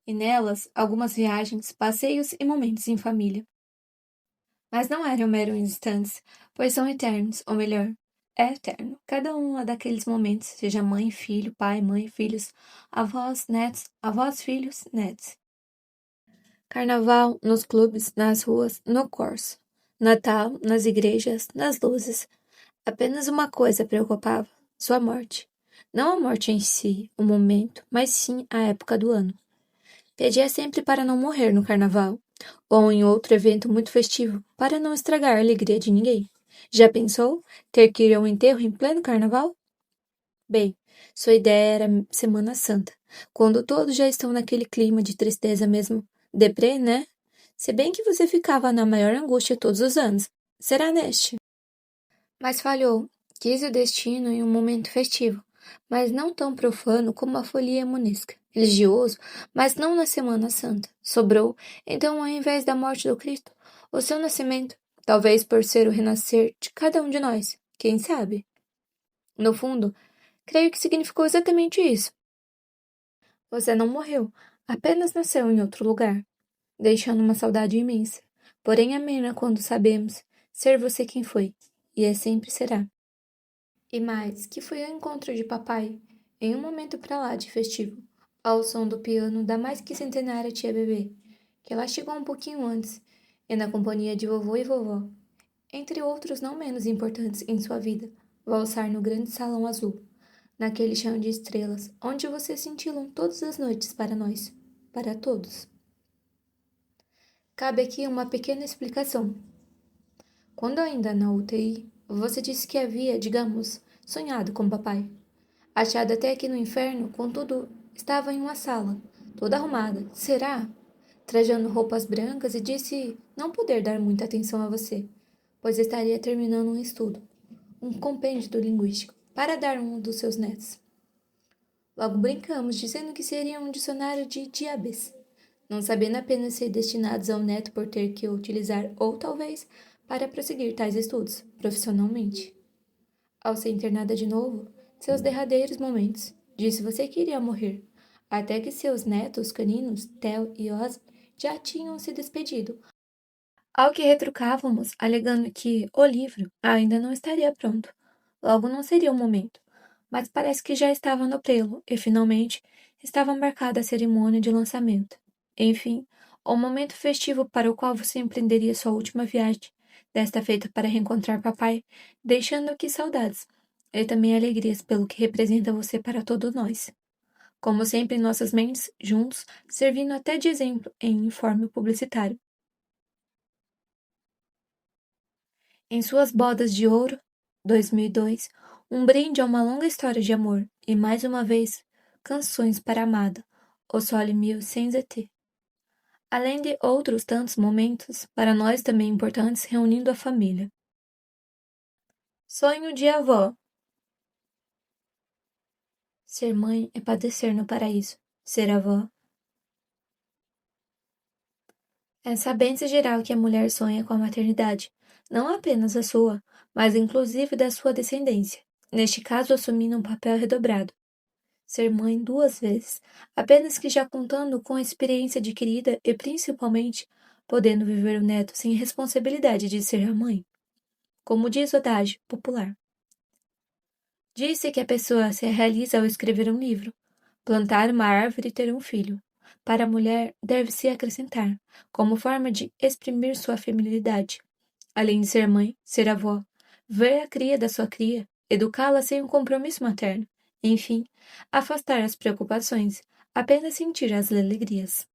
E nelas, algumas viagens, passeios e momentos em família. Mas não eram meros instantes, pois são eternos, ou melhor, é eterno. Cada um daqueles momentos, seja mãe, filho, pai, mãe, filhos, avós, filhos, netos. Carnaval, nos clubes, nas ruas, no corso. Natal, nas igrejas, nas luzes. Apenas uma coisa preocupava: sua morte. Não a morte em si, o momento, mas sim a época do ano. Pedia sempre para não morrer no carnaval, ou em outro evento muito festivo, para não estragar a alegria de ninguém. Já pensou ter que ir a um enterro em pleno carnaval? Bem, sua ideia era Semana Santa, quando todos já estão naquele clima de tristeza mesmo. Deprê, né? Se bem que você ficava na maior angústia todos os anos. Será neste? Mas falhou. Quis o destino em um momento festivo, mas não tão profano como a folia monesca. Religioso, mas não na Semana Santa. Sobrou, então, ao invés da morte do Cristo, o seu nascimento, talvez por ser o renascer de cada um de nós. Quem sabe? No fundo, creio que significou exatamente isso. Você não morreu, apenas nasceu em outro lugar, deixando uma saudade imensa, porém amena quando sabemos ser você quem foi, e é sempre será. E mais, que foi ao encontro de papai, em um momento pra lá de festivo, ao som do piano da mais que centenária tia Bebê, que lá chegou um pouquinho antes, e na companhia de vovô e vovó, entre outros não menos importantes em sua vida, valsar no grande salão azul, naquele chão de estrelas, onde vocês cintilam todas as noites para nós, para todos. Cabe aqui uma pequena explicação. Quando ainda na UTI, você disse que havia, digamos, sonhado com papai. Achado até aqui no inferno, contudo, estava em uma sala, toda arrumada. Será? Trajando roupas brancas e disse não poder dar muita atenção a você, pois estaria terminando um estudo, um compêndio do linguístico, para dar um dos seus netos. Logo brincamos, dizendo que seria um dicionário de diabes, não sabendo apenas ser destinados ao neto por ter que o utilizar ou talvez para prosseguir tais estudos, profissionalmente. Ao ser internada de novo, seus derradeiros momentos, disse você que iria morrer, até que seus netos caninos, Theo e Oz, já tinham se despedido. Ao que retrucávamos, alegando que o livro ainda não estaria pronto, logo não seria o momento, mas parece que já estava no prelo e finalmente estava marcada a cerimônia de lançamento. Enfim, o momento festivo para o qual você empreenderia sua última viagem, desta feita para reencontrar papai, deixando aqui saudades e também alegrias pelo que representa você para todos nós. Como sempre em nossas mentes, juntos, servindo até de exemplo em informe publicitário. Em suas bodas de ouro, 2002, um brinde a uma longa história de amor e, mais uma vez, canções para a amada, o Sole Mil Sans ET. Além de outros tantos momentos, para nós também importantes, reunindo a família. Sonho de avó. Ser mãe é padecer no paraíso. Ser avó é saber-se geral que a mulher sonha com a maternidade, não apenas a sua, mas inclusive da sua descendência, neste caso assumindo um papel redobrado. Ser mãe duas vezes, apenas que já contando com a experiência adquirida e principalmente podendo viver o neto sem responsabilidade de ser a mãe. Como diz o adágio popular. Disse que a pessoa se realiza ao escrever um livro, plantar uma árvore e ter um filho. Para a mulher, deve-se acrescentar, como forma de exprimir sua feminilidade, além de ser mãe, ser avó, ver a cria da sua cria, educá-la sem um compromisso materno, enfim, afastar as preocupações, apenas sentir as alegrias.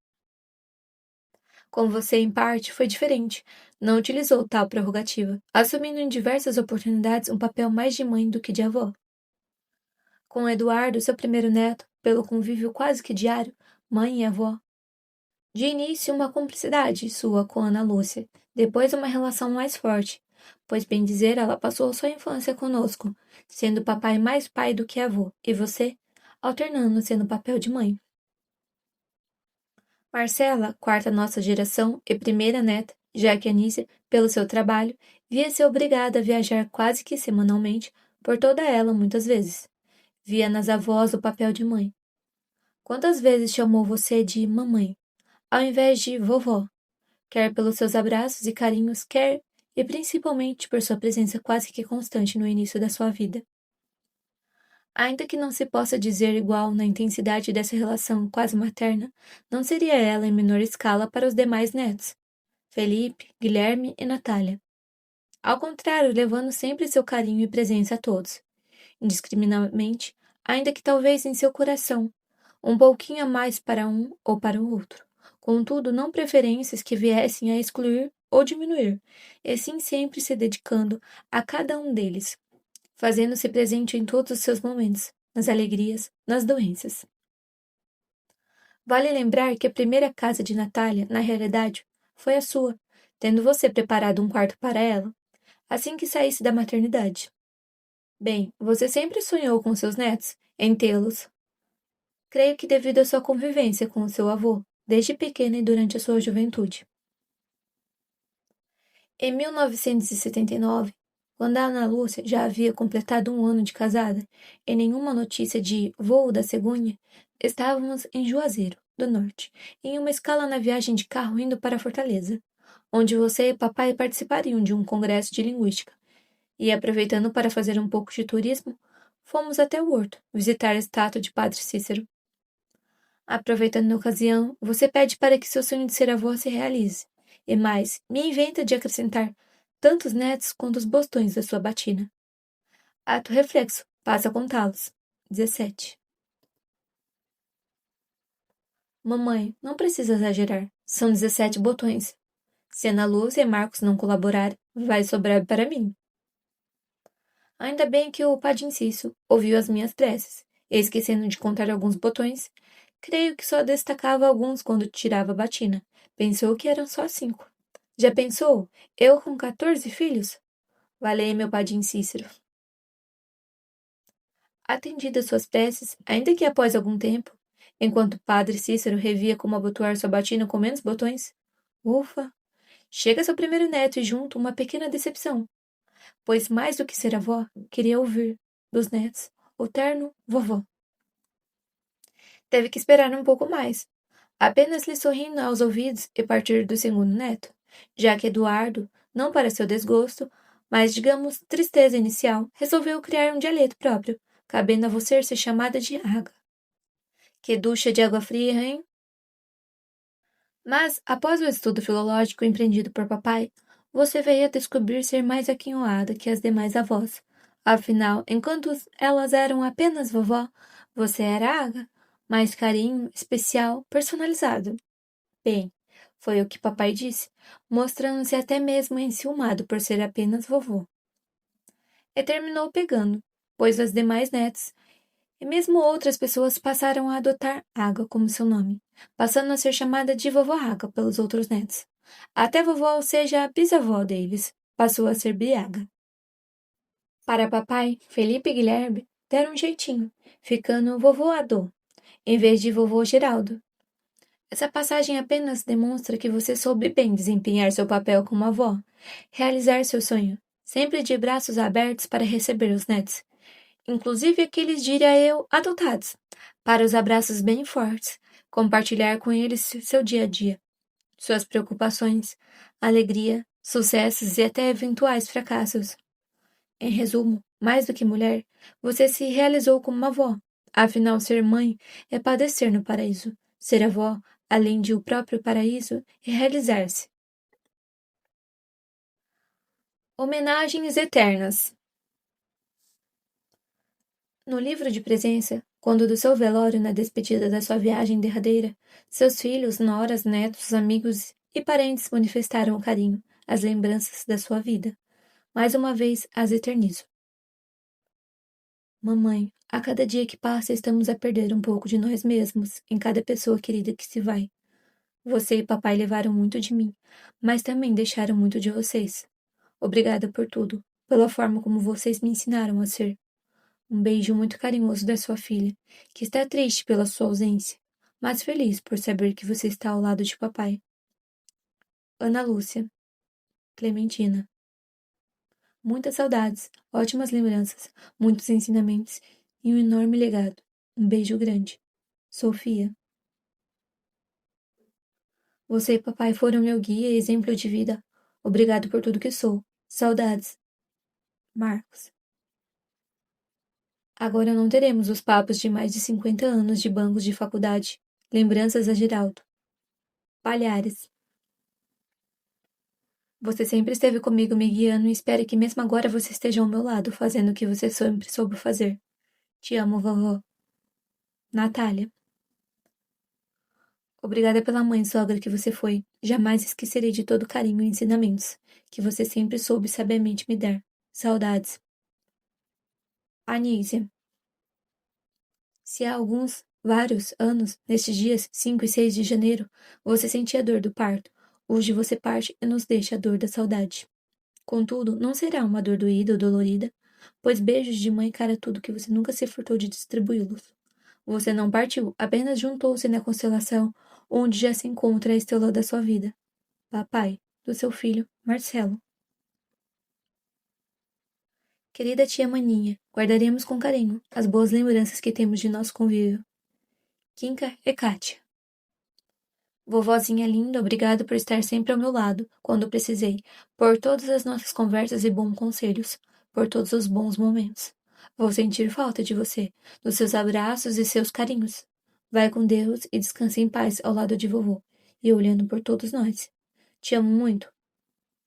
Com você, em parte, foi diferente. Não utilizou tal prerrogativa, assumindo em diversas oportunidades um papel mais de mãe do que de avó. Com Eduardo, seu primeiro neto, pelo convívio quase que diário, mãe e avó. De início, uma cumplicidade sua com Ana Lúcia, Depois uma relação mais forte, pois bem dizer, ela passou sua infância conosco, sendo papai mais pai do que avô, e você, alternando sendo o papel de mãe. Marcela, quarta nossa geração e primeira neta, já que Anísia, pelo seu trabalho, via-se obrigada a viajar quase que semanalmente por toda ela muitas vezes. Via nas avós o papel de mãe. Quantas vezes chamou você de mamãe, ao invés de vovó, quer pelos seus abraços e carinhos, quer e principalmente por sua presença quase que constante no início da sua vida. Ainda que não se possa dizer igual na intensidade dessa relação quase materna, não seria ela em menor escala para os demais netos, Felipe, Guilherme e Natália. Ao contrário, levando sempre seu carinho e presença a todos, indiscriminadamente, ainda que talvez em seu coração, um pouquinho a mais para um ou para o outro. Contudo, não preferências que viessem a excluir ou diminuir, e sim sempre se dedicando a cada um deles, fazendo-se presente em todos os seus momentos, nas alegrias, nas doenças. Vale lembrar que a primeira casa de Natália, na realidade, foi a sua, tendo você preparado um quarto para ela, assim que saísse da maternidade. Bem, você sempre sonhou com seus netos, em tê-los. Creio que devido à sua convivência com o seu avô, desde pequena e durante a sua juventude. Em 1979, quando a Ana Lúcia já havia completado 1 ano de casada e nenhuma notícia de voo da cegonha, estávamos em Juazeiro, do Norte, em uma escala na viagem de carro indo para Fortaleza, onde você e papai participariam de um congresso de linguística. E, aproveitando para fazer um pouco de turismo, fomos até o horto visitar a estátua de Padre Cícero. Aproveitando a ocasião, você pede para que seu sonho de ser avó se realize. E mais, me inventa de acrescentar tantos netos quanto os botões da sua batina. Ato reflexo, passa a contá-los. 17. Mamãe, não precisa exagerar. São 17 botões. Se Ana Lúcia e Marcos não colaborarem, vai sobrar para mim. Ainda bem que o Padim Cício ouviu as minhas preces, e esquecendo de contar alguns botões, creio que só destacava alguns quando tirava a batina. Pensou que eram só 5. Já pensou? Eu com 14 filhos? Valei meu Padim Cícero. Atendidas suas preces, ainda que após algum tempo, enquanto o padre Cícero revia como abotoar sua batina com menos botões, ufa! Chega seu primeiro neto e junto uma pequena decepção, pois mais do que ser avó, queria ouvir, dos netos, o terno vovó. Teve que esperar um pouco mais, apenas lhe sorrindo aos ouvidos e partir do segundo neto, já que Eduardo, não para seu desgosto, mas digamos tristeza inicial, resolveu criar um dialeto próprio, cabendo a você ser chamada de Aga. Que ducha de água fria, hein? Mas, após o estudo filológico empreendido por papai, você veio a descobrir ser mais aquinhoada que as demais avós. Afinal, enquanto elas eram apenas vovó, você era Aga, mais carinho, especial, personalizado. Bem, foi o que papai disse, mostrando-se até mesmo enciumado por ser apenas vovô. E terminou pegando, pois as demais netas e mesmo outras pessoas passaram a adotar Água como seu nome, passando a ser chamada de Vovó Água pelos outros netos. Até vovó, ou seja, a bisavó deles, passou a ser Biaga. Para papai, Felipe e Guilherme deram um jeitinho, ficando Vovô Adô, em vez de Vovô Geraldo. Essa passagem apenas demonstra que você soube bem desempenhar seu papel como avó, realizar seu sonho, sempre de braços abertos para receber os netos, inclusive aqueles, diria eu, adotados, para os abraços bem fortes, compartilhar com eles seu dia a dia, suas preocupações, alegria, sucessos e até eventuais fracassos. Em resumo, mais do que mulher, você se realizou como uma avó. Afinal, ser mãe é padecer no paraíso. Ser avó, além de o próprio paraíso, é realizar-se. Homenagens eternas. No livro de presença, quando do seu velório na despedida da sua viagem derradeira, seus filhos, noras, netos, amigos e parentes manifestaram o carinho, as lembranças da sua vida. Mais uma vez as eternizo. Mamãe, a cada dia que passa estamos a perder um pouco de nós mesmos, em cada pessoa querida que se vai. Você e papai levaram muito de mim, mas também deixaram muito de vocês. Obrigada por tudo, pela forma como vocês me ensinaram a ser. Um beijo muito carinhoso da sua filha, que está triste pela sua ausência, mas feliz por saber que você está ao lado de papai. Ana Lúcia, Clementina. Muitas saudades, ótimas lembranças, muitos ensinamentos e um enorme legado. Um beijo grande. Sofia. Você e papai foram meu guia e exemplo de vida. Obrigado por tudo que sou. Saudades. Marcos. Agora não teremos os papos de mais de 50 anos de bancos de faculdade. Lembranças a Geraldo. Palhares. Você sempre esteve comigo me guiando e espero que mesmo agora você esteja ao meu lado, fazendo o que você sempre soube fazer. Te amo, vovó. Natália. Obrigada pela mãe sogra que você foi. Jamais esquecerei de todo o carinho e ensinamentos que você sempre soube sabiamente me dar. Saudades. Anísia. Se há vários anos, nestes dias 5 e 6 de janeiro, você sentia a dor do parto, hoje você parte e nos deixa a dor da saudade. Contudo, não será uma dor doída ou dolorida, pois beijos de mãe cara tudo que você nunca se furtou de distribuí-los. Você não partiu, apenas juntou-se na constelação onde já se encontra a estrela da sua vida. Papai, do seu filho, Marcelo. Querida tia Maninha, guardaremos com carinho as boas lembranças que temos de nosso convívio. Kinka e Kátia. Vovozinha linda, obrigado por estar sempre ao meu lado, quando precisei, por todas as nossas conversas e bons conselhos, por todos os bons momentos. Vou sentir falta de você, dos seus abraços e seus carinhos. Vai com Deus e descanse em paz ao lado de vovô, e olhando por todos nós. Te amo muito.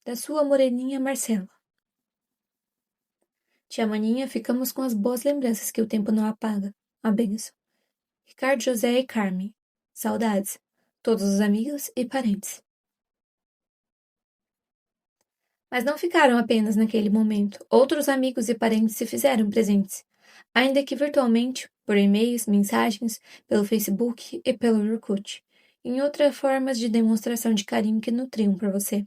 Da sua moreninha Marcela. Tia Maninha, ficamos com as boas lembranças que o tempo não apaga. A benção. Ricardo José e Carmen. Saudades. Todos os amigos e parentes. Mas não ficaram apenas naquele momento. Outros amigos e parentes se fizeram presentes, ainda que virtualmente, por e-mails, mensagens, pelo Facebook e pelo Orkut, em outras formas de demonstração de carinho que nutriam por você.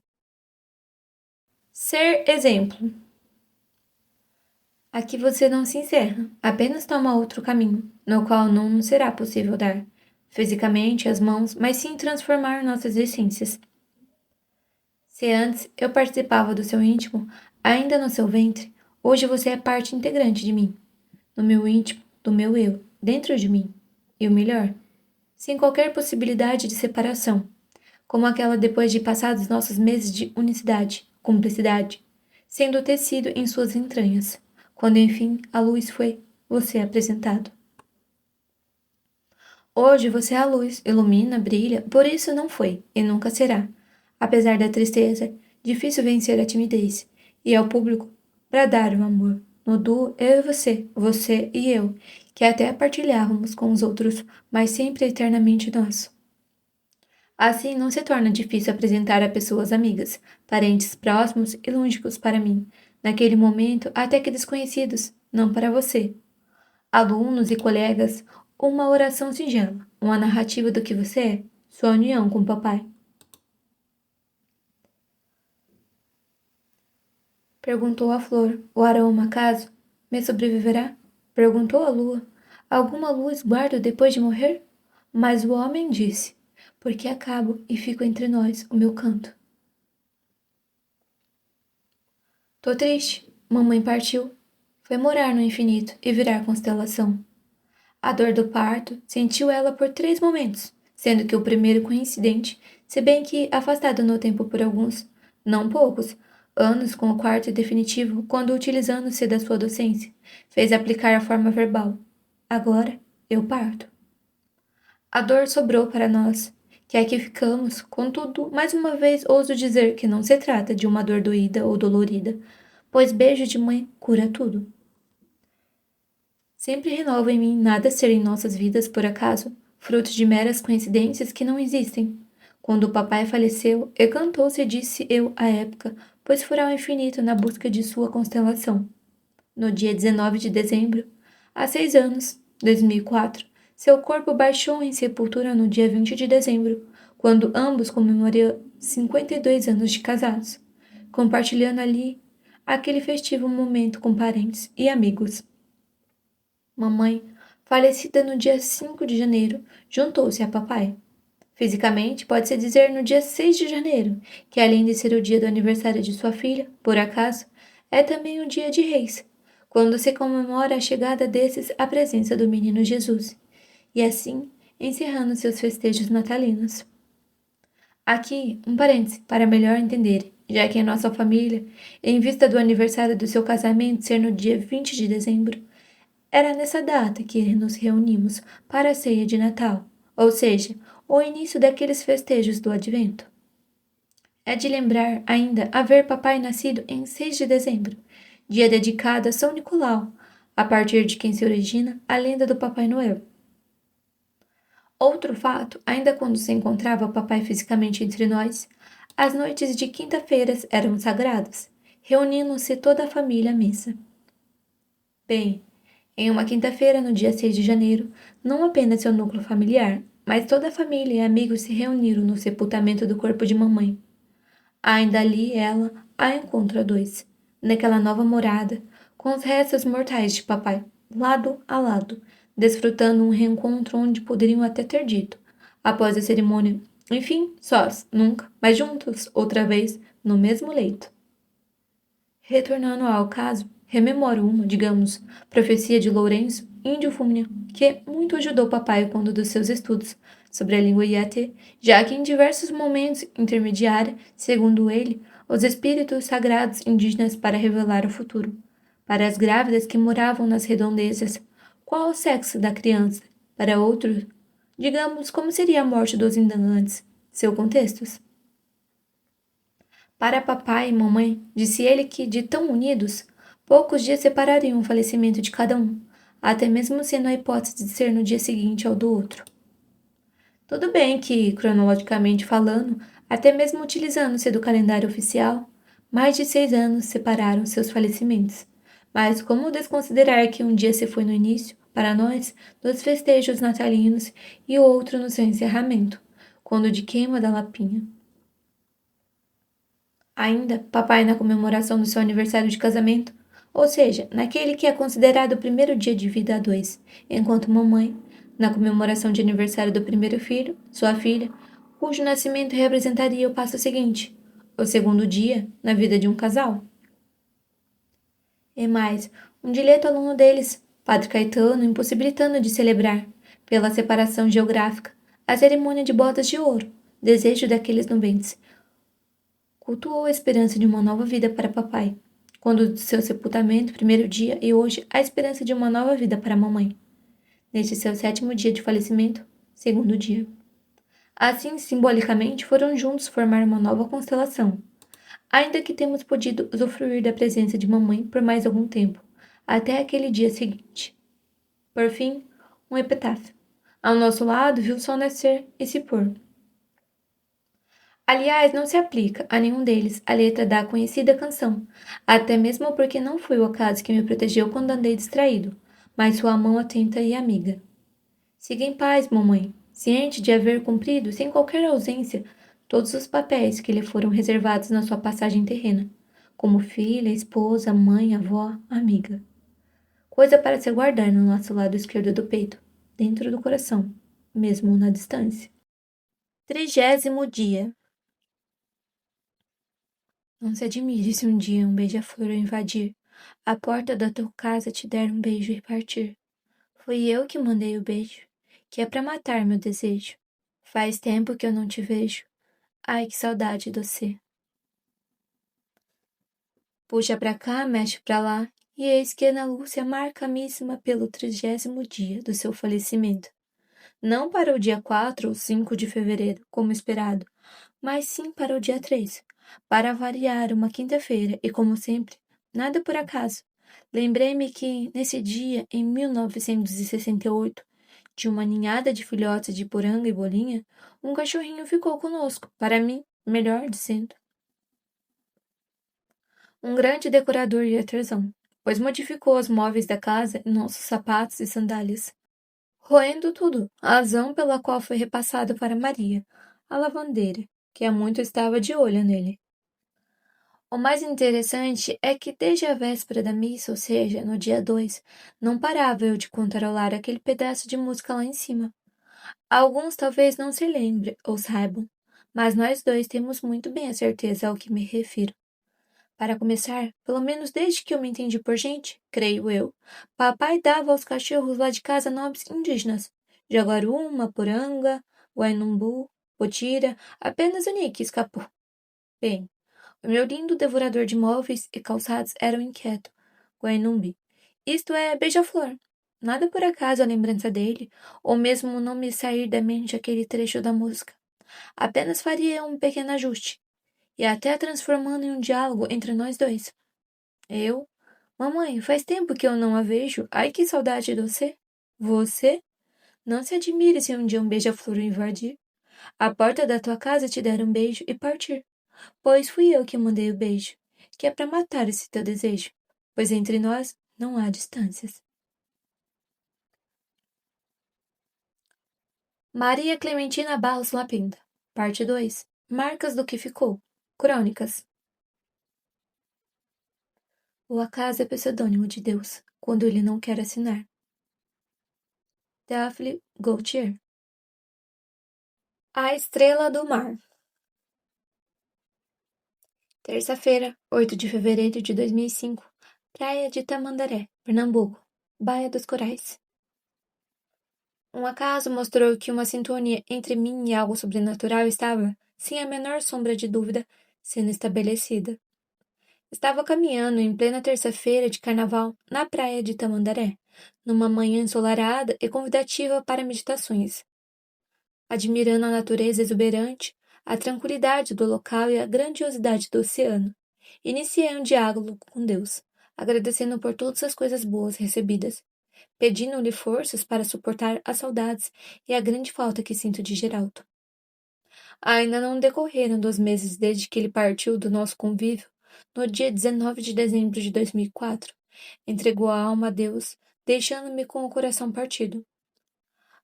Ser exemplo. Aqui você não se encerra, apenas toma outro caminho, no qual não será possível dar, fisicamente, as mãos, mas sim transformar nossas essências. Se antes eu participava do seu íntimo, ainda no seu ventre, hoje você é parte integrante de mim, no meu íntimo, do meu eu, dentro de mim. E o melhor, sem qualquer possibilidade de separação, como aquela depois de passados nossos meses de unicidade, cumplicidade, sendo tecido em suas entranhas, quando enfim a luz foi você apresentado. Hoje você é a luz, ilumina, brilha, por isso não foi e nunca será. Apesar da tristeza, difícil vencer a timidez, e ao público bradar o amor. No duo, eu e você e eu, que até partilhávamos com os outros, mas sempre eternamente nosso. Assim, não se torna difícil apresentar a pessoas amigas, parentes próximos e longínquos para mim, naquele momento até que desconhecidos, não para você. Alunos e colegas, uma oração singela, uma narrativa do que você é, sua união com o papai. Perguntou a flor: o aroma, acaso, me sobreviverá? Perguntou a lua: alguma luz guardo depois de morrer? Mas o homem disse: porque acabo e fico entre nós o meu canto. Tô triste, mamãe partiu. Foi morar no infinito e virar constelação. A dor do parto sentiu ela por 3 momentos, sendo que o primeiro coincidente, se bem que afastado no tempo por alguns, não poucos, anos com o quarto e definitivo, quando utilizando-se da sua docência, fez aplicar a forma verbal. Agora, eu parto. A dor sobrou para nós, que aqui ficamos, contudo, mais uma vez ouso dizer que não se trata de uma dor doída ou dolorida, pois beijo de mãe cura tudo. Sempre renovo em mim nada ser em nossas vidas por acaso, fruto de meras coincidências que não existem. Quando o papai faleceu, encantou-se, disse eu à época, pois furá o infinito na busca de sua constelação. No dia 19 de dezembro, há 6 anos, 2004, seu corpo baixou em sepultura no dia 20 de dezembro, quando ambos comemoraram 52 anos de casados, compartilhando ali aquele festivo momento com parentes e amigos. Mamãe, falecida no dia 5 de janeiro, juntou-se a papai. Fisicamente, pode-se dizer no dia 6 de janeiro, que além de ser o dia do aniversário de sua filha, por acaso, é também o dia de Reis, quando se comemora a chegada desses à presença do menino Jesus, e assim encerrando seus festejos natalinos. Aqui, um parêntese para melhor entender, já que em nossa família, em vista do aniversário do seu casamento ser no dia 20 de dezembro, era nessa data que nos reunimos para a ceia de Natal, ou seja, o início daqueles festejos do Advento. É de lembrar ainda haver papai nascido em 6 de dezembro, dia dedicado a São Nicolau, a partir de quem se origina a lenda do Papai Noel. Outro fato, ainda quando se encontrava o papai fisicamente entre nós, as noites de quinta-feiras eram sagradas, reunindo-se toda a família à missa. Bem, em uma quinta-feira, no dia 6 de janeiro, não apenas seu núcleo familiar, mas toda a família e amigos se reuniram no sepultamento do corpo de mamãe. Ainda ali ela a encontra dois, naquela nova morada, com os restos mortais de papai, lado a lado, desfrutando um reencontro onde poderiam até ter dito, após a cerimônia, enfim, sós, nunca, mas juntos, outra vez, no mesmo leito. Retornando ao caso, rememoro uma, digamos, profecia de Lourenço, índio fúmea, que muito ajudou papai quando dos seus estudos sobre a língua Iatê, já que em diversos momentos intermediária, segundo ele, os espíritos sagrados indígenas para revelar o futuro. Para as grávidas que moravam nas redondezas, qual o sexo da criança? Para outros, digamos, como seria a morte dos indagantes, seu contextos? Para papai e mamãe, disse ele que, de tão unidos, poucos dias separariam o falecimento de cada um, até mesmo sendo a hipótese de ser no dia seguinte ao do outro. Tudo bem que, cronologicamente falando, até mesmo utilizando-se do calendário oficial, mais de 6 anos separaram seus falecimentos. Mas como desconsiderar que um dia se foi no início, para nós, dos festejos natalinos e o outro no seu encerramento, quando de queima da lapinha? Ainda, papai na comemoração do seu aniversário de casamento, ou seja, naquele que é considerado o primeiro dia de vida a dois, enquanto mamãe, na comemoração de aniversário do primeiro filho, sua filha, cujo nascimento representaria o passo seguinte, o segundo dia na vida de um casal. E mais, um dileto aluno deles, Padre Caetano, impossibilitando de celebrar, pela separação geográfica, a cerimônia de bodas de ouro, desejo daqueles nubentes, cultuou a esperança de uma nova vida para papai, quando do seu sepultamento, primeiro dia, e hoje a esperança de uma nova vida para mamãe. Neste seu 7º dia de falecimento, segundo dia. Assim, simbolicamente, foram juntos formar uma nova constelação. Ainda que temos podido usufruir da presença de mamãe por mais algum tempo, até aquele dia seguinte. Por fim, um epitáfio. Ao nosso lado, viu o sol nascer e se pôr. Aliás, não se aplica a nenhum deles a letra da conhecida canção, até mesmo porque não foi o acaso que me protegeu quando andei distraído, mas sua mão atenta e amiga. Siga em paz, mamãe, ciente de haver cumprido, sem qualquer ausência, todos os papéis que lhe foram reservados na sua passagem terrena, como filha, esposa, mãe, avó, amiga. Coisa para se guardar no nosso lado esquerdo do peito, dentro do coração, mesmo na distância. 30º dia. Não se admire se um dia um beija-flor invadir a porta da tua casa, te der um beijo e partir. Fui eu que mandei o beijo, que é pra matar meu desejo. Faz tempo que eu não te vejo. Ai, que saudade de você. Puxa pra cá, mexe pra lá, e eis que Ana Lúcia marca a míssima pelo 30º dia do seu falecimento. Não para o dia 4 ou 5 de fevereiro, como esperado, mas sim para o dia 3, para variar uma quinta-feira e, como sempre, nada por acaso. Lembrei-me que, nesse dia, em 1968, de uma ninhada de filhotes de poranga e bolinha, um cachorrinho ficou conosco, para mim, melhor dizendo. Um grande decorador e artesão, pois modificou os móveis da casa e nossos sapatos e sandálias, roendo tudo, a razão pela qual foi repassado para Maria, a lavandeira, que há muito estava de olho nele. O mais interessante é que desde a véspera da missa, ou seja, no dia 2, não parava eu de cantarolar aquele pedaço de música lá em cima. Alguns talvez não se lembrem ou saibam, mas nós dois temos muito bem a certeza ao que me refiro. Para começar, pelo menos desde que eu me entendi por gente, creio eu, papai dava aos cachorros lá de casa nomes indígenas. Jaguaruma, Poranga, Wainumbu, Potira, apenas o Nick escapou. Bem, o meu lindo devorador de móveis e calçados era um inquieto, Guainumbi. Isto é, beija-flor. Nada por acaso a lembrança dele, ou mesmo não me sair da mente aquele trecho da música. Apenas faria um pequeno ajuste, e até transformando em um diálogo entre nós dois. Eu? Mamãe, faz tempo que eu não a vejo. Ai, que saudade de você. Você? Não se admire se um dia um beija-flor o invadir. A porta da tua casa te der um beijo e partir. Pois fui eu que mandei o beijo, que é para matar esse teu desejo, pois entre nós não há distâncias. Maria Clementina Barros Lapinta, parte 2. Marcas do que ficou. Crônicas. O acaso é pseudônimo de Deus, quando ele não quer assinar. Daphne Gautier. A Estrela do Mar. Terça-feira, 8 de fevereiro de 2005. Praia de Tamandaré, Pernambuco. Baía dos Corais. Um acaso mostrou que uma sintonia entre mim e algo sobrenatural estava, sem a menor sombra de dúvida, sendo estabelecida. Estava caminhando em plena terça-feira de carnaval na praia de Tamandaré, numa manhã ensolarada e convidativa para meditações. Admirando a natureza exuberante, a tranquilidade do local e a grandiosidade do oceano, iniciei um diálogo com Deus, agradecendo por todas as coisas boas recebidas, pedindo-lhe forças para suportar as saudades e a grande falta que sinto de Geraldo. Ainda não decorreram 2 meses desde que ele partiu do nosso convívio, no dia 19 de dezembro de 2004. Entregou a alma a Deus, deixando-me com o coração partido.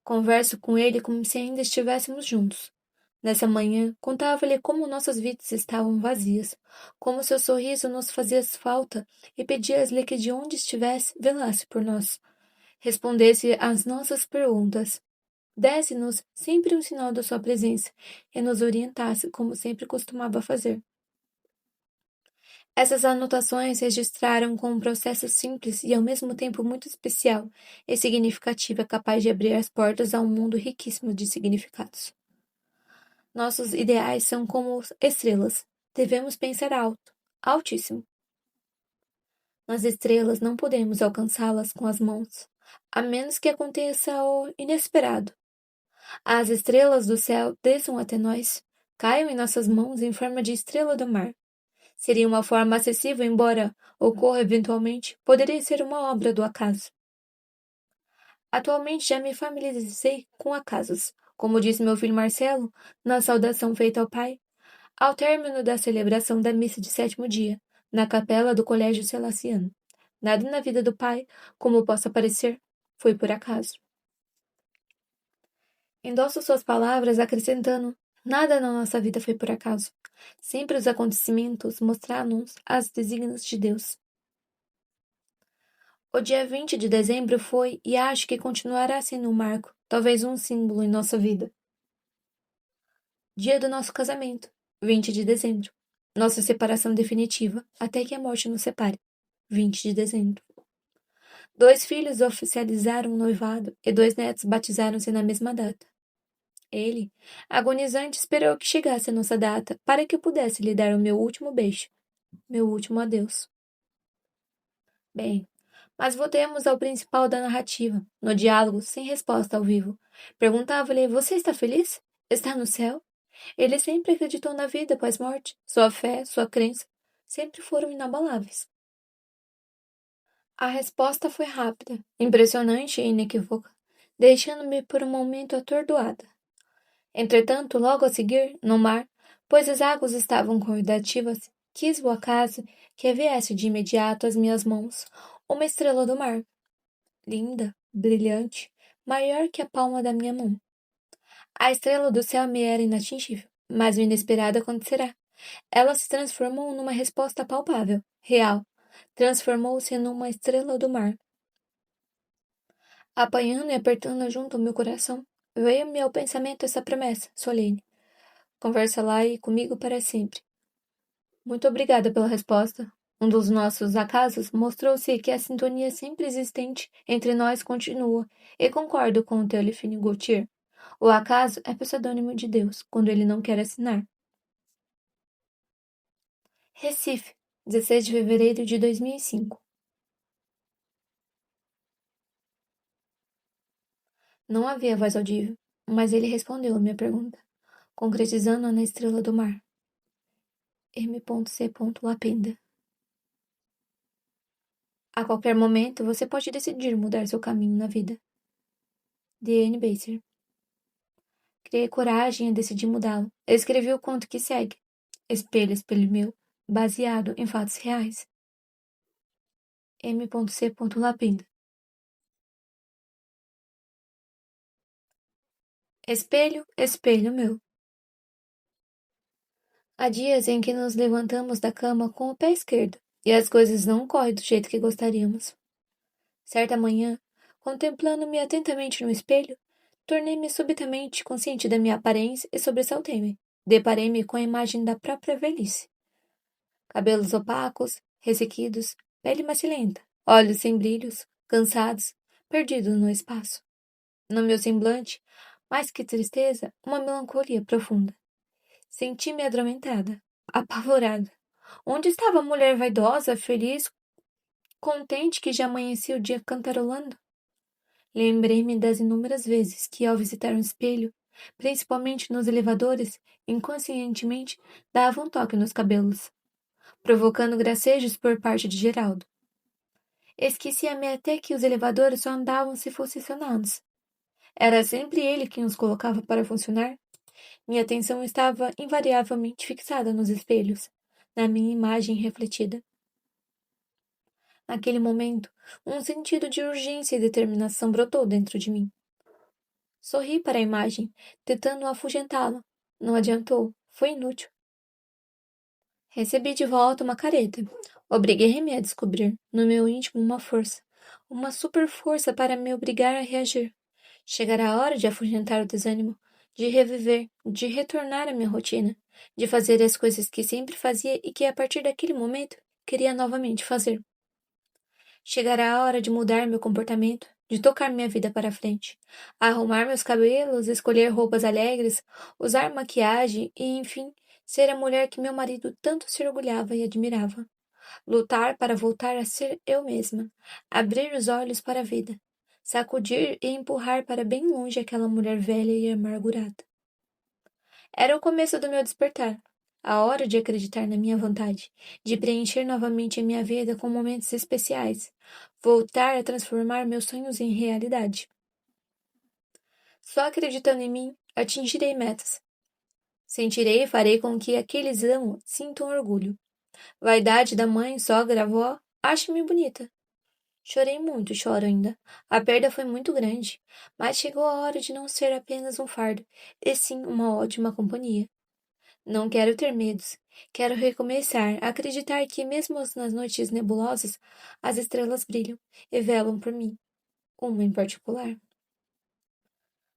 Converso com ele como se ainda estivéssemos juntos. Nessa manhã, contava-lhe como nossas vidas estavam vazias, como seu sorriso nos fazia falta e pedia-lhe que de onde estivesse, velasse por nós, respondesse às nossas perguntas, desse-nos sempre um sinal da sua presença e nos orientasse como sempre costumava fazer. Essas anotações registraram com um processo simples e ao mesmo tempo muito especial e significativo capaz de abrir as portas a um mundo riquíssimo de significados. Nossos ideais são como estrelas. Devemos pensar alto, altíssimo. Nas estrelas não podemos alcançá-las com as mãos, a menos que aconteça o inesperado. As estrelas do céu desçam até nós, caiam em nossas mãos em forma de estrela do mar. Seria uma forma acessível, embora ocorra eventualmente, poderia ser uma obra do acaso. Atualmente já me familiarizei com acasos, como disse meu filho Marcelo, na saudação feita ao pai, ao término da celebração da missa de 7º dia, na capela do Colégio Celaciano. Nada na vida do pai, como possa parecer, foi por acaso. Endosso suas palavras acrescentando: nada na nossa vida foi por acaso. Sempre os acontecimentos mostraram-nos as desígnios de Deus. O dia 20 de dezembro foi, e acho que continuará sendo um marco, talvez um símbolo em nossa vida. Dia do nosso casamento, 20 de dezembro. Nossa separação definitiva, até que a morte nos separe, 20 de dezembro. 2 filhos oficializaram o noivado e 2 netos batizaram-se na mesma data. Ele, agonizante, esperou que chegasse a nossa data para que eu pudesse lhe dar o meu último beijo, meu último adeus. Bem, mas voltemos ao principal da narrativa, no diálogo sem resposta ao vivo. Perguntava-lhe: você está feliz? Está no céu? Ele sempre acreditou na vida após morte. Sua fé, sua crença, sempre foram inabaláveis. A resposta foi rápida, impressionante e inequívoca, deixando-me por um momento atordoada. Entretanto, logo a seguir, no mar, pois as águas estavam convidativas, quis o acaso que viesse de imediato às minhas mãos uma estrela do mar, linda, brilhante, maior que a palma da minha mão. A estrela do céu me era inatingível, mas o inesperado acontecerá. Ela se transformou numa resposta palpável, real. Transformou-se numa estrela do mar, apanhando e apertando junto ao meu coração. Veio-me ao pensamento essa promessa, solene. Conversa lá e comigo para sempre. Muito obrigada pela resposta. Um dos nossos acasos mostrou-se que a sintonia sempre existente entre nós continua, e concordo com o Teolifine Gautier. O acaso é pseudônimo de Deus, quando ele não quer assinar. Recife, 16 de fevereiro de 2005. Não havia voz audível, mas ele respondeu a minha pergunta, concretizando-a na estrela do mar. M.C. Lapenda. A qualquer momento, você pode decidir mudar seu caminho na vida. D.N. Baser. Criei coragem e decidi mudá-lo. Escrevi o conto que segue. Espelho, espelho meu, baseado em fatos reais. M.C. Lapenda. Espelho, espelho meu. Há dias em que nos levantamos da cama com o pé esquerdo e as coisas não correm do jeito que gostaríamos. Certa manhã, contemplando-me atentamente no espelho, tornei-me subitamente consciente da minha aparência e sobressaltei-me. Deparei-me com a imagem da própria velhice. Cabelos opacos, ressequidos, pele macilenta, olhos sem brilhos, cansados, perdidos no espaço. No meu semblante, mais que tristeza, uma melancolia profunda. Senti-me adormentada, apavorada. Onde estava a mulher vaidosa, feliz, contente que já amanhecia o dia cantarolando? Lembrei-me das inúmeras vezes que, ao visitar um espelho, principalmente nos elevadores, inconscientemente dava um toque nos cabelos, provocando gracejos por parte de Geraldo. Esquecia-me até que os elevadores só andavam se fossem acionados. Era sempre ele quem os colocava para funcionar. Minha atenção estava invariavelmente fixada nos espelhos, na minha imagem refletida. Naquele momento, um sentido de urgência e determinação brotou dentro de mim. Sorri para a imagem, tentando afugentá-la. Não adiantou, foi inútil. Recebi de volta uma careta. Obriguei-me a descobrir, no meu íntimo, uma super força para me obrigar a reagir. Chegará a hora de afugentar o desânimo, de reviver, de retornar à minha rotina, de fazer as coisas que sempre fazia e que, a partir daquele momento, queria novamente fazer. Chegará a hora de mudar meu comportamento, de tocar minha vida para frente, arrumar meus cabelos, escolher roupas alegres, usar maquiagem e, enfim, ser a mulher que meu marido tanto se orgulhava e admirava. Lutar para voltar a ser eu mesma, abrir os olhos para a vida, sacudir e empurrar para bem longe aquela mulher velha e amargurada. Era o começo do meu despertar, a hora de acreditar na minha vontade, de preencher novamente a minha vida com momentos especiais, voltar a transformar meus sonhos em realidade. Só acreditando em mim, atingirei metas. Sentirei e farei com que aqueles amo sintam orgulho. Vaidade da mãe, sogra, avó, ache-me bonita. Chorei muito e choro ainda. A perda foi muito grande, mas chegou a hora de não ser apenas um fardo, e sim uma ótima companhia. Não quero ter medos. Quero recomeçar, acreditar que, mesmo nas noites nebulosas, as estrelas brilham e velam por mim. Uma em particular.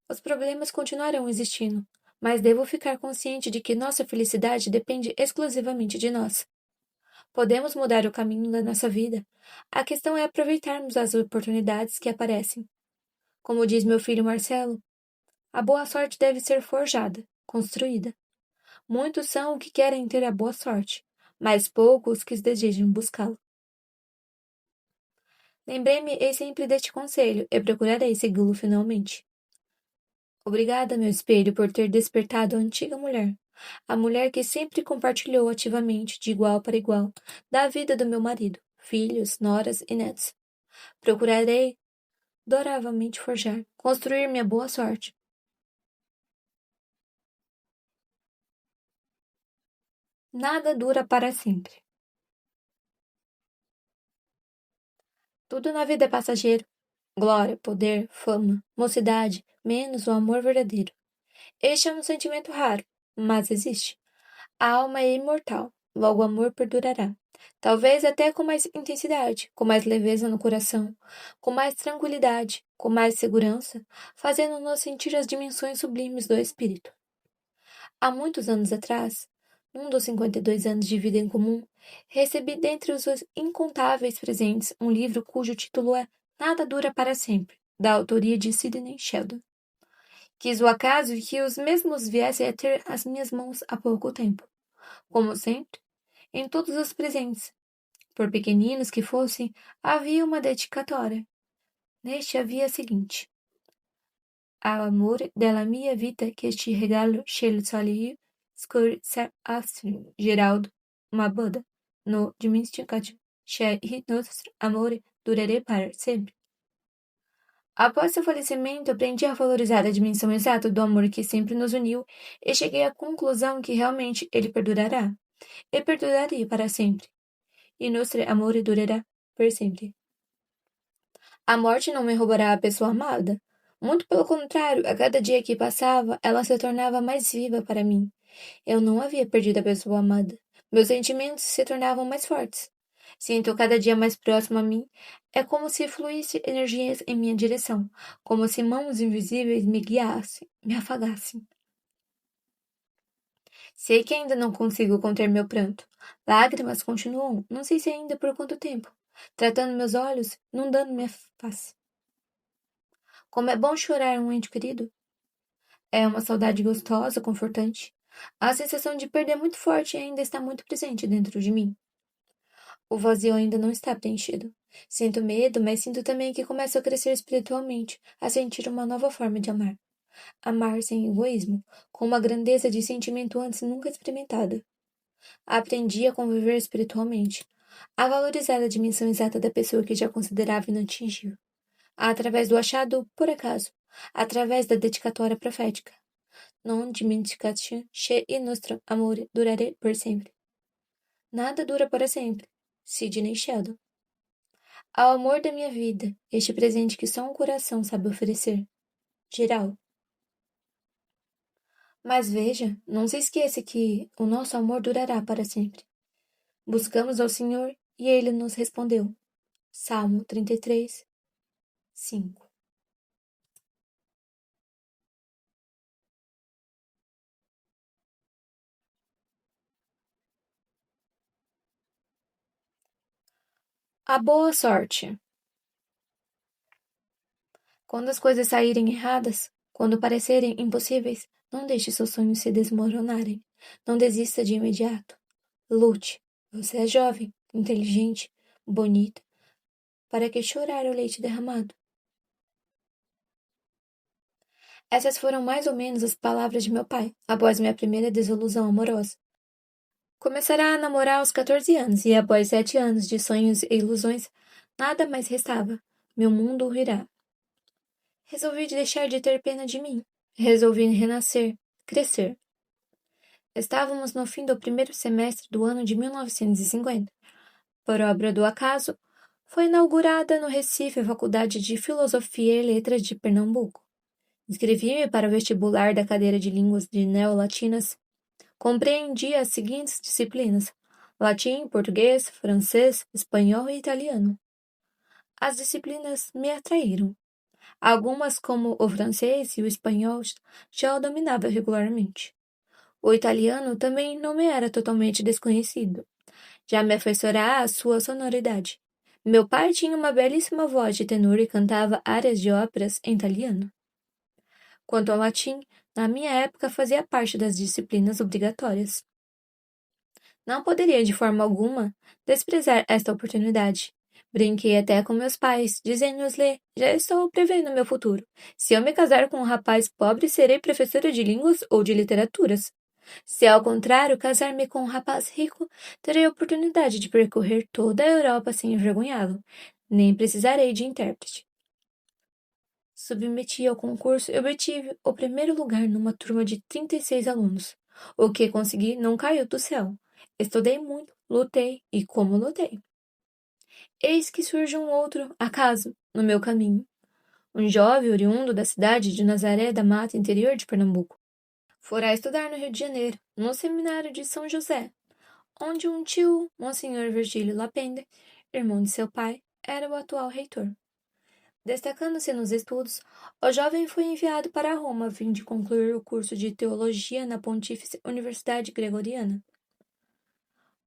Os problemas continuarão existindo, mas devo ficar consciente de que nossa felicidade depende exclusivamente de nós. Podemos mudar o caminho da nossa vida. A questão é aproveitarmos as oportunidades que aparecem. Como diz meu filho Marcelo, a boa sorte deve ser forjada, construída. Muitos são os que querem ter a boa sorte, mas poucos os que desejam buscá-la. Lembrei-me e sempre deste conselho e procurarei segui-lo finalmente. Obrigada, meu espelho, por ter despertado a antiga mulher, a mulher que sempre compartilhou ativamente, de igual para igual, da vida do meu marido, filhos, noras e netos. Procurarei doravamente forjar, construir minha boa sorte. Nada dura para sempre. Tudo na vida é passageiro. Glória, poder, fama, mocidade, menos o amor verdadeiro. Este é um sentimento raro, mas existe. A alma é imortal, logo o amor perdurará. Talvez até com mais intensidade, com mais leveza no coração, com mais tranquilidade, com mais segurança, fazendo-nos sentir as dimensões sublimes do espírito. Há muitos anos atrás, num dos 52 anos de vida em comum, recebi dentre os incontáveis presentes um livro cujo título é Nada Dura para Sempre, da autoria de Sidney Sheldon. Quis o acaso que os mesmos viessem a ter as minhas mãos há pouco tempo. Como sempre, em todos os presentes, por pequeninos que fossem, havia uma dedicatória. Neste havia a seguinte: Ao amor della mia vita che ti regalo scel soli scur astri Geraldo uma boda no dimenticato che il nostro amore durerê para sempre. Após seu falecimento, aprendi a valorizar a dimensão exata do amor que sempre nos uniu e cheguei à conclusão que realmente ele perdurará. E perduraria para sempre. E nosso amor durará por sempre. A morte não me roubará a pessoa amada. Muito pelo contrário, a cada dia que passava, ela se tornava mais viva para mim. Eu não havia perdido a pessoa amada. Meus sentimentos se tornavam mais fortes. Sinto cada dia mais próximo a mim. É como se fluísse energias em minha direção, como se mãos invisíveis me guiassem, me afagassem. Sei que ainda não consigo conter meu pranto. Lágrimas continuam, não sei se ainda por quanto tempo, tratando meus olhos, inundando minha face. Como é bom chorar um ente querido. É uma saudade gostosa, confortante. A sensação de perder muito forte ainda está muito presente dentro de mim. O vazio ainda não está preenchido. Sinto medo, mas sinto também que começo a crescer espiritualmente, a sentir uma nova forma de amar. Amar sem egoísmo, com uma grandeza de sentimento antes nunca experimentada. Aprendi a conviver espiritualmente, a valorizar a dimensão exata da pessoa que já considerava inatingível, através do achado por acaso, através da dedicatória profética. Non dimenticate che il nostro amore durare per sempre. Nada dura para sempre. Sidney Sheldon. Ao amor da minha vida, este presente que só um coração sabe oferecer. Geral. Mas veja, não se esqueça que o nosso amor durará para sempre. Buscamos ao Senhor e ele nos respondeu. Salmo 33, 5. A boa sorte. Quando as coisas saírem erradas, quando parecerem impossíveis, não deixe seus sonhos se desmoronarem. Não desista de imediato. Lute. Você é jovem, inteligente, bonita. Para que chorar o leite derramado? Essas foram mais ou menos as palavras de meu pai, após minha primeira desilusão amorosa. Começará a namorar aos 14 anos e após 7 anos de sonhos e ilusões, nada mais restava. Meu mundo ruirá. Resolvi deixar de ter pena de mim. Resolvi renascer, crescer. Estávamos no fim do primeiro semestre do ano de 1950. Por obra do acaso, foi inaugurada no Recife a Faculdade de Filosofia e Letras de Pernambuco. Inscrevi-me para o vestibular da cadeira de Línguas de Neolatinas. Compreendi as seguintes disciplinas: latim, português, francês, espanhol e italiano. As disciplinas me atraíram. Algumas, como o francês e o espanhol, já o dominava regularmente. O italiano também não me era totalmente desconhecido. Já me afeiçoara à sua sonoridade. Meu pai tinha uma belíssima voz de tenor e cantava áreas de óperas em italiano. Quanto ao latim, na minha época fazia parte das disciplinas obrigatórias. Não poderia de forma alguma desprezar esta oportunidade. Brinquei até com meus pais, dizendo-lhes: já estou prevendo meu futuro. Se eu me casar com um rapaz pobre, serei professora de línguas ou de literaturas. Se, ao contrário, casar-me com um rapaz rico, terei a oportunidade de percorrer toda a Europa sem envergonhá-lo. Nem precisarei de intérprete. Submeti ao concurso e obtive o primeiro lugar numa turma de 36 alunos. O que consegui não caiu do céu. Estudei muito, lutei e como lutei. Eis que surge um outro acaso no meu caminho. Um jovem oriundo da cidade de Nazaré da Mata, interior de Pernambuco. Fora estudar no Rio de Janeiro, no seminário de São José, onde um tio, Monsenhor Virgílio Lapender, irmão de seu pai, era o atual reitor. Destacando-se nos estudos, o jovem foi enviado para Roma a fim de concluir o curso de teologia na Pontífice Universidade Gregoriana.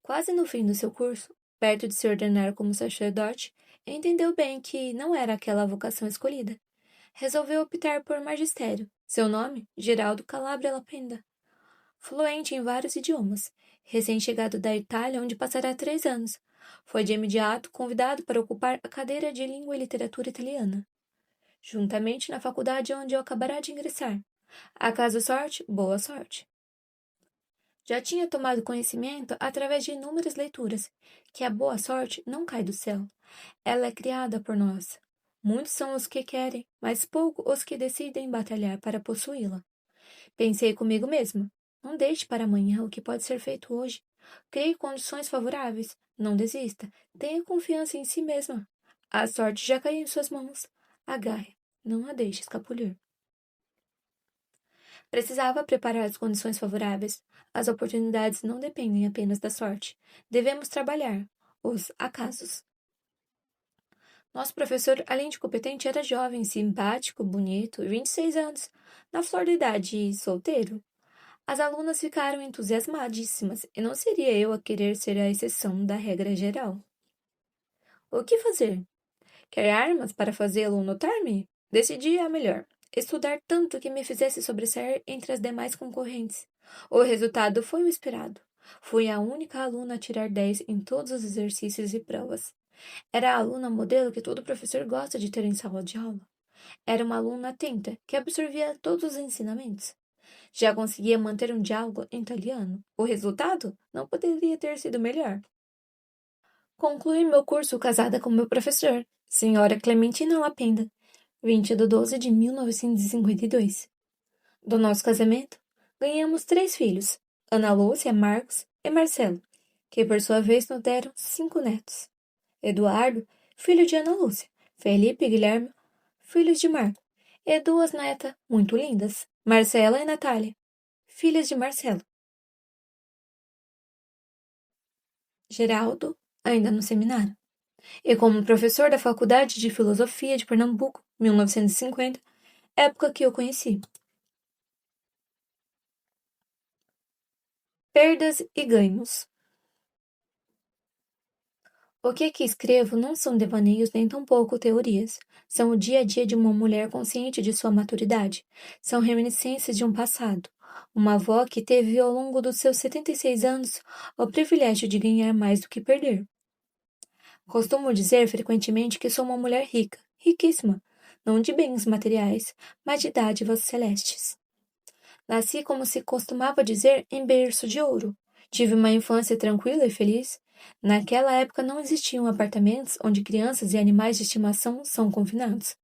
Quase no fim do seu curso, perto de se ordenar como sacerdote, entendeu bem que não era aquela a vocação escolhida. Resolveu optar por magistério. Seu nome, Geraldo Calabria Lapenda. Fluente em vários idiomas, recém-chegado da Itália, onde passará 3 anos, foi de imediato convidado para ocupar a cadeira de Língua e Literatura Italiana, juntamente na faculdade onde eu acabará de ingressar. Acaso sorte, boa sorte. Já tinha tomado conhecimento através de inúmeras leituras que a boa sorte não cai do céu. Ela é criada por nós. Muitos são os que querem, mas pouco os que decidem batalhar para possuí-la. Pensei comigo mesma. Não deixe para amanhã o que pode ser feito hoje. Crie condições favoráveis. Não desista. Tenha confiança em si mesma. A sorte já caiu em suas mãos. Agarre. Não a deixe escapulir. Precisava preparar as condições favoráveis. As oportunidades não dependem apenas da sorte. Devemos trabalhar. Os acasos. Nosso professor, além de competente, era jovem, simpático, bonito, 26 anos, na flor da idade e solteiro. As alunas ficaram entusiasmadíssimas, e não seria eu a querer ser a exceção da regra geral. O que fazer? Quer armas para fazê-lo notar-me? Decidi a melhor. Estudar tanto que me fizesse sobressair entre as demais concorrentes. O resultado foi o esperado. Fui a única aluna a tirar 10 em todos os exercícios e provas. Era a aluna modelo que todo professor gosta de ter em sala de aula. Era uma aluna atenta, que absorvia todos os ensinamentos. Já conseguia manter um diálogo em italiano. O resultado não poderia ter sido melhor. Concluí meu curso casada com meu professor, senhora Clementina Lapenda, 20 de 12 de 1952. Do nosso casamento, ganhamos 3 filhos, Ana Lúcia, Marcos e Marcelo, que por sua vez nos deram 5 netos. Eduardo, filho de Ana Lúcia, Felipe e Guilherme, filhos de Marco, e 2 netas muito lindas, Marcela e Natália, filhas de Marcelo. Geraldo, ainda no seminário. E como professor da Faculdade de Filosofia de Pernambuco, 1950, época que eu conheci. Perdas e ganhos. O que aqui escrevo não são devaneios nem tampouco teorias. São o dia a dia de uma mulher consciente de sua maturidade. São reminiscências de um passado. Uma avó que teve ao longo dos seus 76 anos o privilégio de ganhar mais do que perder. Costumo dizer frequentemente que sou uma mulher rica, riquíssima, não de bens materiais, mas de dádivas celestes. Nasci, como se costumava dizer, em berço de ouro. Tive uma infância tranquila e feliz. Naquela época não existiam apartamentos onde crianças e animais de estimação são confinados.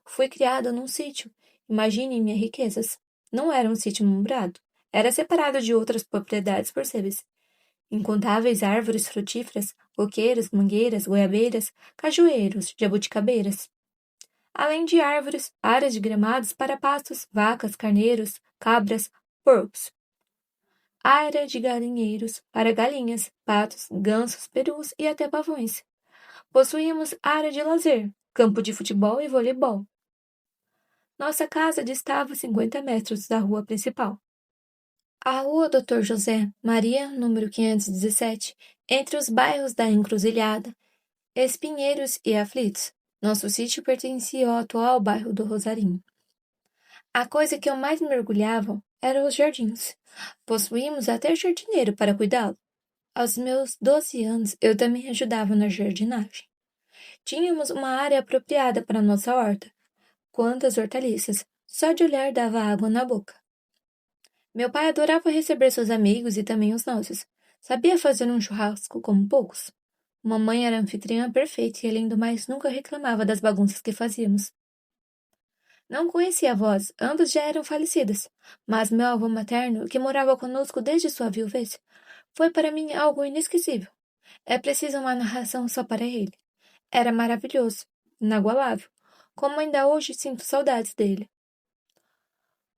Fui criada num sítio. Imagine minhas riquezas. Não era um sítio nombrado. Era separado de outras propriedades por sebes. Incontáveis árvores frutíferas, coqueiros, mangueiras, goiabeiras, cajueiros, jabuticabeiras. Além de árvores, áreas de gramados para pastos, vacas, carneiros, cabras, porcos. Área de galinheiros para galinhas, patos, gansos, perus e até pavões. Possuímos área de lazer, campo de futebol e voleibol. Nossa casa distava 50 metros da rua principal. A rua Dr. José Maria, número 517, entre os bairros da Encruzilhada, Espinheiros e Aflitos. Nosso sítio pertencia ao atual bairro do Rosarinho. A coisa que eu mais me mergulhava eram os jardins. Possuímos até jardineiro para cuidá-lo. Aos meus 12 anos, eu também ajudava na jardinagem. Tínhamos uma área apropriada para nossa horta. Quantas hortaliças! Só de olhar dava água na boca. Meu pai adorava receber seus amigos e também os nossos. Sabia fazer um churrasco como poucos. Mamãe era anfitriã perfeita e, além do mais, nunca reclamava das bagunças que fazíamos. Não conhecia avós, ambos já eram falecidos, mas meu avô materno, que morava conosco desde sua viuvez, foi para mim algo inesquecível. É preciso uma narração só para ele. Era maravilhoso, inagualável, como ainda hoje sinto saudades dele.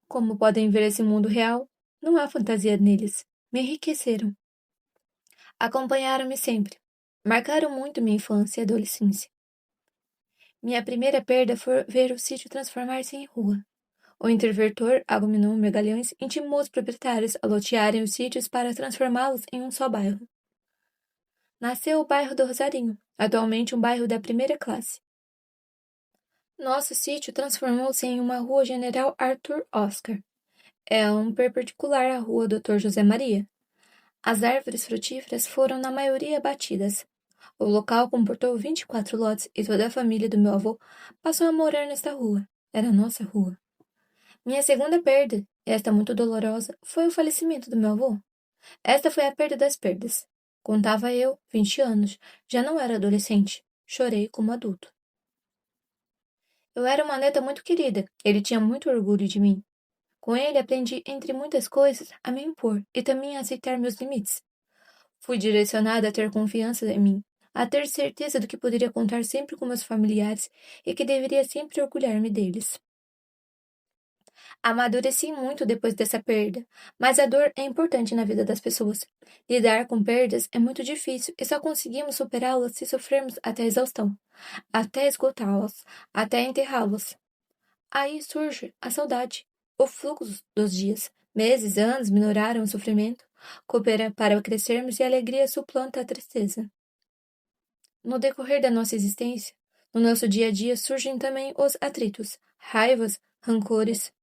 Como podem ver esse mundo real, não há fantasia neles. Me enriqueceram. Acompanharam-me sempre. Marcaram muito minha infância e adolescência. Minha primeira perda foi ver o sítio transformar-se em rua. O interventor Agamenon Megalhães intimou os proprietários a lotearem os sítios para transformá-los em um só bairro. Nasceu o bairro do Rosarinho, atualmente um bairro da primeira classe. Nosso sítio transformou-se em uma rua General Arthur Oscar. É um perpendicular à rua Dr. José Maria. As árvores frutíferas foram, na maioria, abatidas. O local comportou 24 lotes e toda a família do meu avô passou a morar nesta rua. Era a nossa rua. Minha segunda perda, esta muito dolorosa, foi o falecimento do meu avô. Esta foi a perda das perdas. Contava eu, 20 anos, já não era adolescente. Chorei como adulto. Eu era uma neta muito querida, ele tinha muito orgulho de mim. Com ele aprendi, entre muitas coisas, a me impor e também a aceitar meus limites. Fui direcionada a ter confiança em mim, a ter certeza de que poderia contar sempre com meus familiares e que deveria sempre orgulhar-me deles. Amadureci muito depois dessa perda, mas a dor é importante na vida das pessoas. Lidar com perdas é muito difícil e só conseguimos superá-las se sofrermos até a exaustão, até esgotá-las, até enterrá-las. Aí surge a saudade, o fluxo dos dias. Meses, anos minoraram o sofrimento, coopera para crescermos e a alegria suplanta a tristeza. No decorrer da nossa existência, no nosso dia a dia surgem também os atritos, raivas, rancores.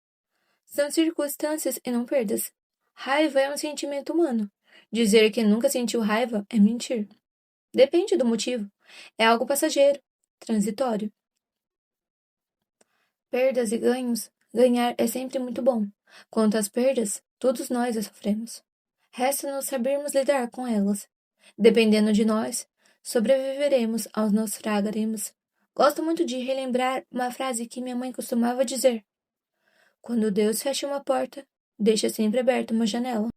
São circunstâncias e não perdas. Raiva é um sentimento humano. Dizer que nunca sentiu raiva é mentir. Depende do motivo. É algo passageiro, transitório. Perdas e ganhos, ganhar é sempre muito bom. Quanto às perdas, todos nós as sofremos. Resta-nos sabermos lidar com elas. Dependendo de nós, sobreviveremos aos naufragaremos. Gosto muito de relembrar uma frase que minha mãe costumava dizer. Quando Deus fecha uma porta, deixa sempre aberta uma janela.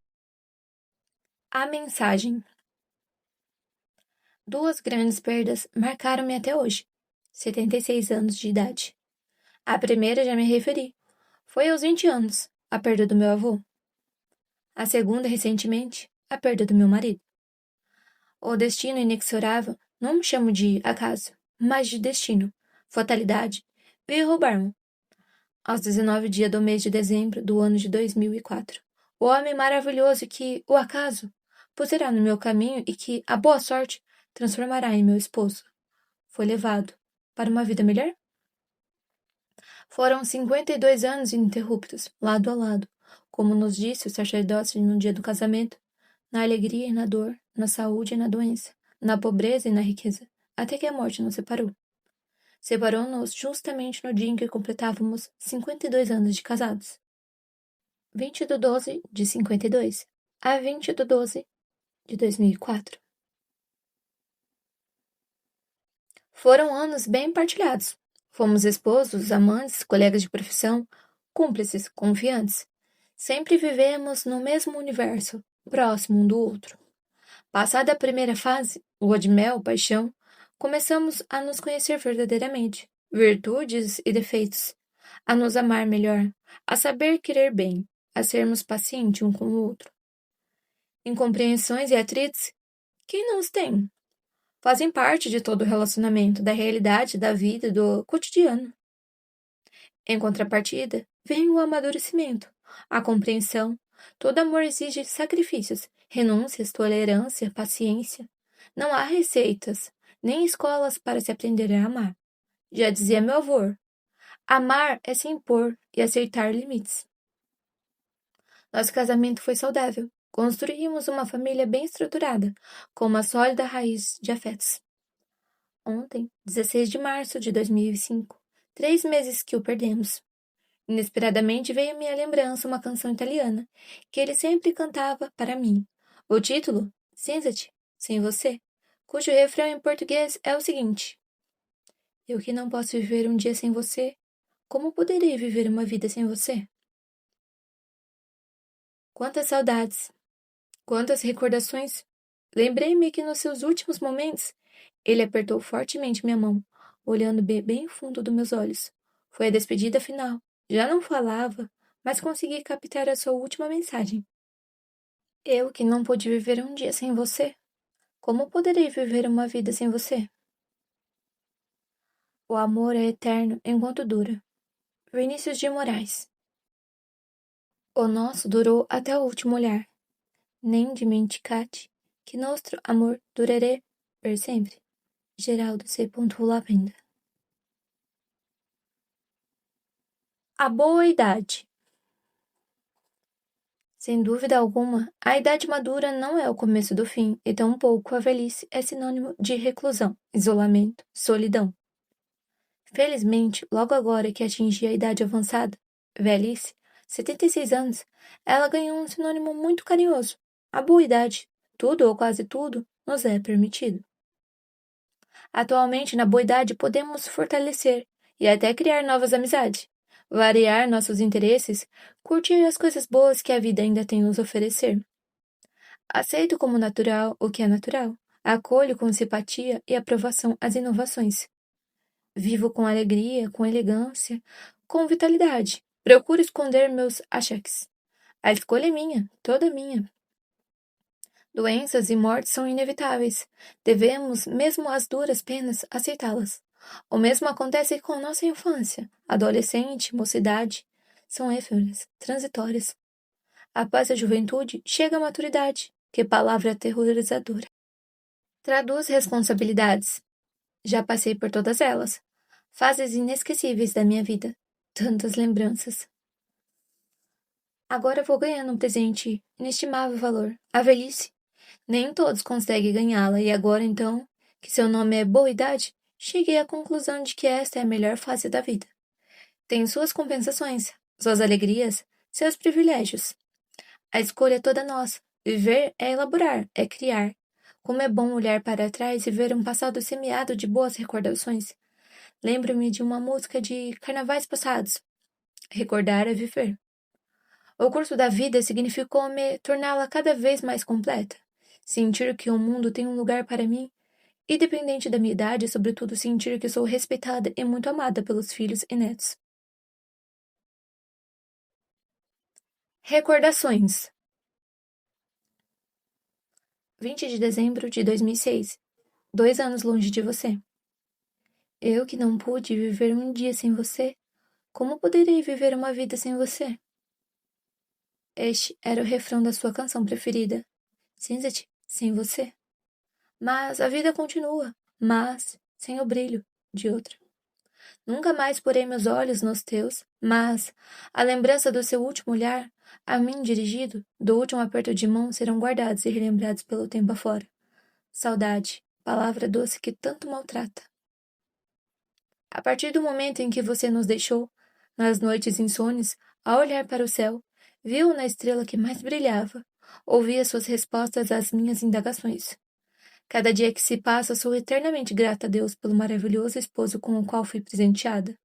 A mensagem. Duas grandes perdas marcaram-me até hoje. 76 anos de idade. A primeira já me referi. Foi aos 20 anos, a perda do meu avô. A segunda, recentemente, a perda do meu marido. O destino inexorável não me chamo de acaso, mas de destino, fatalidade, veio roubar-me. Aos 19 dias do mês de dezembro do ano de 2004, o homem maravilhoso que, o acaso, pusera no meu caminho e que, a boa sorte, transformará em meu esposo, foi levado para uma vida melhor? Foram 52 anos ininterruptos, lado a lado, como nos disse o sacerdote no dia do casamento, na alegria e na dor, na saúde e na doença, na pobreza e na riqueza, até que a morte nos separou. Separou-nos justamente no dia em que completávamos 52 anos de casados. 20 de 12 de 52 a 20 de 12 de 2004. Foram anos bem partilhados. Fomos esposos, amantes, colegas de profissão, cúmplices, confiantes. Sempre vivemos no mesmo universo, próximo um do outro. Passada a primeira fase, lua de mel, paixão, começamos a nos conhecer verdadeiramente, virtudes e defeitos, a nos amar melhor, a saber querer bem, a sermos pacientes um com o outro. Incompreensões e atritos, quem não os tem? Fazem parte de todo o relacionamento, da realidade, da vida, do cotidiano. Em contrapartida, vem o amadurecimento, a compreensão. Todo amor exige sacrifícios, renúncias, tolerância, paciência. Não há receitas, nem escolas para se aprender a amar. Já dizia meu avô, amar é se impor e aceitar limites. Nosso casamento foi saudável. Construímos uma família bem estruturada, com uma sólida raiz de afetos. Ontem, 16 de março de 2005, 3 meses que o perdemos. Inesperadamente veio à minha lembrança uma canção italiana, que ele sempre cantava para mim. O título, Senza-te, Sem Você, cujo refrão em português é o seguinte. Eu que não posso viver um dia sem você, como poderei viver uma vida sem você? Quantas saudades, quantas recordações. Lembrei-me que nos seus últimos momentos, ele apertou fortemente minha mão, olhando bem fundo dos meus olhos. Foi a despedida final. Já não falava, mas consegui captar a sua última mensagem. Eu que não pude viver um dia sem você, como poderei viver uma vida sem você? O amor é eterno enquanto dura. Vinícius de Moraes. O nosso durou até o último olhar. Nem dimenticate que nostro amor durerê per sempre. Geraldo C. Lavenda. A boa idade. Sem dúvida alguma, a idade madura não é o começo do fim, e tampouco a velhice é sinônimo de reclusão, isolamento, solidão. Felizmente, logo agora que atingi a idade avançada, velhice, 76 anos, ela ganhou um sinônimo muito carinhoso. A boa idade, tudo ou quase tudo, nos é permitido. Atualmente, na boa idade, podemos fortalecer e até criar novas amizades, variar nossos interesses, curtir as coisas boas que a vida ainda tem nos oferecer. Aceito como natural o que é natural, acolho com simpatia e aprovação as inovações. Vivo com alegria, com elegância, com vitalidade. Procuro esconder meus achaques. A escolha é minha, toda minha. Doenças e mortes são inevitáveis. Devemos, mesmo as duras penas, aceitá-las. O mesmo acontece com nossa infância, adolescente, mocidade. São efêmeras, transitórias. Após a juventude, chega a maturidade. Que palavra aterrorizadora. Traduz responsabilidades. Já passei por todas elas. Fases inesquecíveis da minha vida. Tantas lembranças. Agora vou ganhando um presente inestimável valor. A velhice. Nem todos conseguem ganhá-la, e agora então, que seu nome é boa idade, cheguei à conclusão de que esta é a melhor fase da vida. Tem suas compensações, suas alegrias, seus privilégios. A escolha é toda nossa. Viver é elaborar, é criar. Como é bom olhar para trás e ver um passado semeado de boas recordações. Lembro-me de uma música de carnavais passados. Recordar é viver. O curso da vida significou-me torná-la cada vez mais completa. Sentir que o mundo tem um lugar para mim, independente da minha idade, e sobretudo sentir que sou respeitada e muito amada pelos filhos e netos. Recordações. 20 de dezembro de 2006. 2 anos longe de você. Eu que não pude viver um dia sem você, como poderei viver uma vida sem você? Este era o refrão da sua canção preferida. Cinzete, sem você. Mas a vida continua, mas sem o brilho de outra. Nunca mais porei meus olhos nos teus, mas a lembrança do seu último olhar, a mim dirigido, do último aperto de mão, serão guardados e relembrados pelo tempo afora. Saudade, palavra doce que tanto maltrata. A partir do momento em que você nos deixou, nas noites insones, ao olhar para o céu, viu na estrela que mais brilhava, ouvia suas respostas às minhas indagações. Cada dia que se passa, sou eternamente grata a Deus pelo maravilhoso esposo com o qual fui presenteada.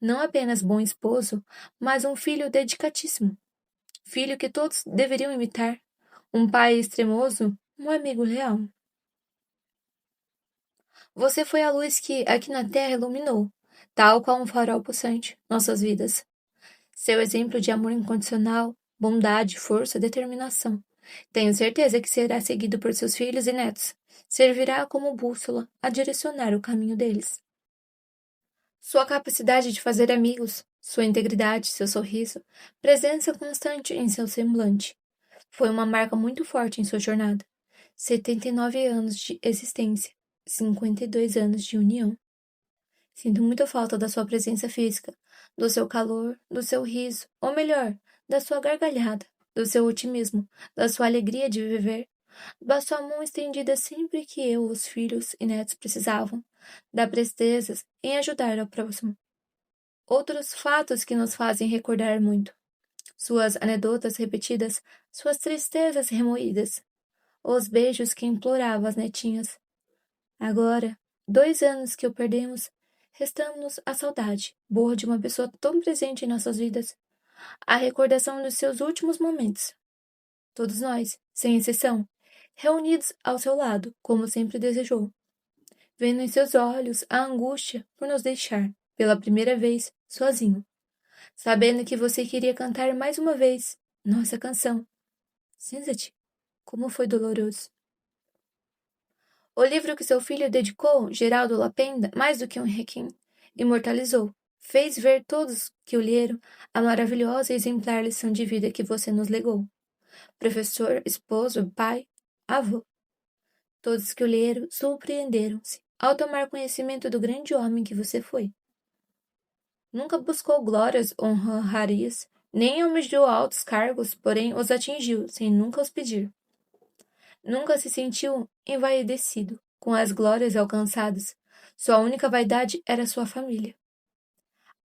Não apenas bom esposo, mas um filho dedicatíssimo. Filho que todos deveriam imitar. Um pai extremoso, um amigo leal. Você foi a luz que, aqui na terra, iluminou, tal qual um farol pulsante, nossas vidas. Seu exemplo de amor incondicional, bondade, força, determinação. Tenho certeza que será seguido por seus filhos e netos. Servirá como bússola a direcionar o caminho deles. Sua capacidade de fazer amigos, sua integridade, seu sorriso, presença constante em seu semblante. Foi uma marca muito forte em sua jornada. 79 anos de existência, 52 anos de união. Sinto muita falta da sua presença física, do seu calor, do seu riso, ou melhor, da sua gargalhada, do seu otimismo, da sua alegria de viver, da sua mão estendida sempre que eu, os filhos e netos precisavam, da presteza em ajudar ao próximo. Outros fatos que nos fazem recordar muito. Suas anedotas repetidas, suas tristezas remoídas, os beijos que implorava às netinhas. Agora, 2 anos que o perdemos, restamos-nos a saudade, boa de uma pessoa tão presente em nossas vidas, a recordação dos seus últimos momentos. Todos nós, sem exceção, reunidos ao seu lado, como sempre desejou, vendo em seus olhos a angústia por nos deixar, pela primeira vez, sozinho. sabendo que você queria cantar mais uma vez nossa canção. Senta-te. Como foi doloroso. O livro que seu filho dedicou, Geraldo Lapenda, mais do que um requiem, imortalizou. Fez ver todos que o leram a maravilhosa e exemplar lição de vida que você nos legou. Professor, esposo, pai, avô. Todos que o leram surpreenderam-se ao tomar conhecimento do grande homem que você foi. Nunca buscou glórias ou honrarias, nem almejou altos cargos, porém os atingiu, sem nunca os pedir. Nunca se sentiu envaidecido com as glórias alcançadas. Sua única vaidade era sua família.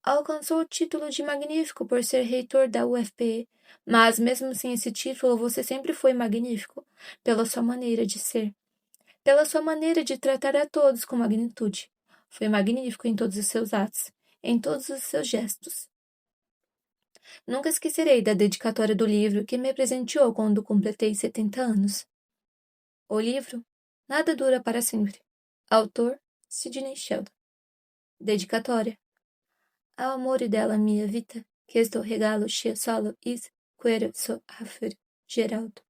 Alcançou o título de magnífico por ser reitor da UFPE, mas mesmo sem esse título você sempre foi magnífico, pela sua maneira de ser, pela sua maneira de tratar a todos com magnitude. Foi magnífico em todos os seus atos, em todos os seus gestos. Nunca esquecerei da dedicatória do livro que me presenteou quando completei 70 anos. O livro Nada Dura para Sempre. Autor Sidney Sheldon. Dedicatória. Ao amore della mia vita, questo regalo sia solo is quero so offrir Geraldo.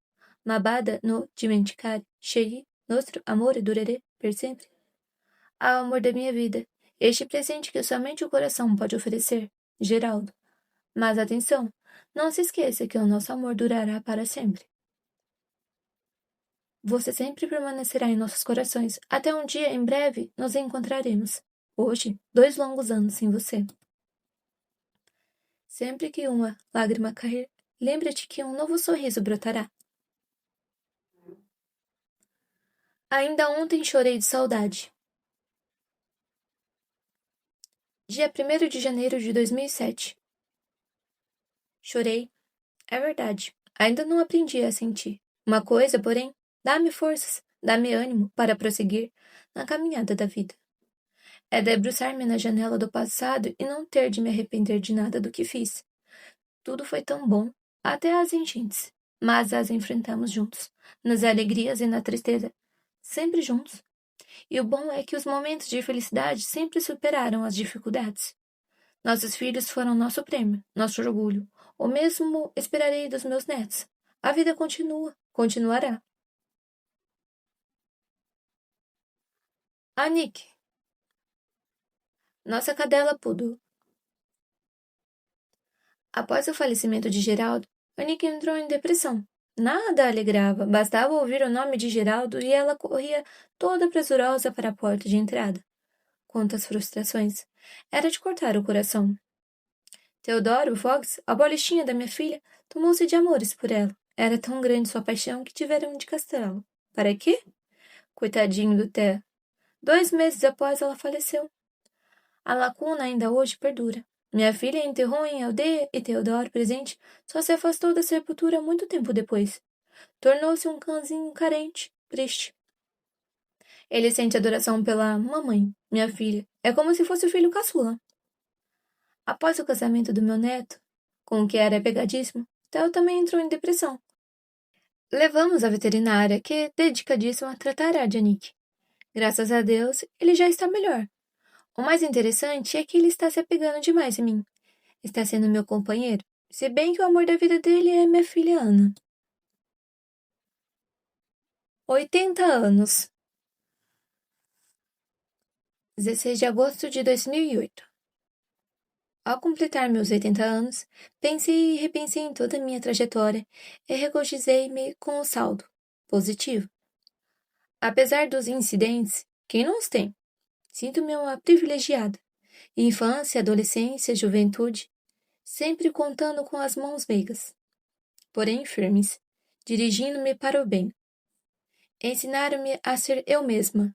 Ma bada no dimenticare, scegli nostro amore durerê per sempre. Ao amor da minha vida, este presente que somente o coração pode oferecer, Geraldo. Mas atenção, não se esqueça que o nosso amor durará para sempre. Você sempre permanecerá em nossos corações, até um dia, em breve, nos encontraremos. Hoje, 2 longos anos sem você. Sempre que uma lágrima cair, lembra-te que um novo sorriso brotará. Ainda ontem chorei de saudade. Dia 1º de janeiro de 2007. Chorei. É verdade. Ainda não aprendi a sentir. Uma coisa, porém, dá-me forças, dá-me ânimo para prosseguir na caminhada da vida. É debruçar-me na janela do passado e não ter de me arrepender de nada do que fiz. Tudo foi tão bom, até as enchentes, mas as enfrentamos juntos, nas alegrias e na tristeza, sempre juntos. E o bom é que os momentos de felicidade sempre superaram as dificuldades. Nossos filhos foram nosso prêmio, nosso orgulho. O mesmo esperarei dos meus netos. A vida continua, continuará. A Nick, nossa cadela poodle. Após o falecimento de Geraldo, a Nick entrou em depressão. Nada a alegrava, bastava ouvir o nome de Geraldo e ela corria toda pressurosa para a porta de entrada. Quantas frustrações! Era de cortar o coração. Teodoro Fox, a bolichinha da minha filha, tomou-se de amores por ela. Era tão grande sua paixão que tiveram de castrá-lo. Para quê? Coitadinho do Té. 2 meses após ela faleceu. A lacuna ainda hoje perdura. Minha filha enterrou em aldeia e Teodoro, presente, só se afastou da sepultura muito tempo depois. Tornou-se um cãozinho carente, triste. Ele sente adoração pela mamãe, minha filha. É como se fosse o filho caçula. Após o casamento do meu neto, com o que era pegadíssimo, Theo também entrou em depressão. Levamos à veterinária, que é dedicadíssima a tratar a Nick. Graças a Deus, ele já está melhor. O mais interessante é que ele está se apegando demais em mim. Está sendo meu companheiro, se bem que o amor da vida dele é minha filha Ana. 80 anos. 16 de agosto de 2008. Ao completar meus 80 anos, pensei e repensei em toda a minha trajetória e regozijei-me com o saldo positivo. Apesar dos incidentes, quem não os tem? Sinto-me uma privilegiada. Infância, adolescência, juventude, sempre contando com as mãos meigas, porém firmes, dirigindo-me para o bem. Ensinaram-me a ser eu mesma,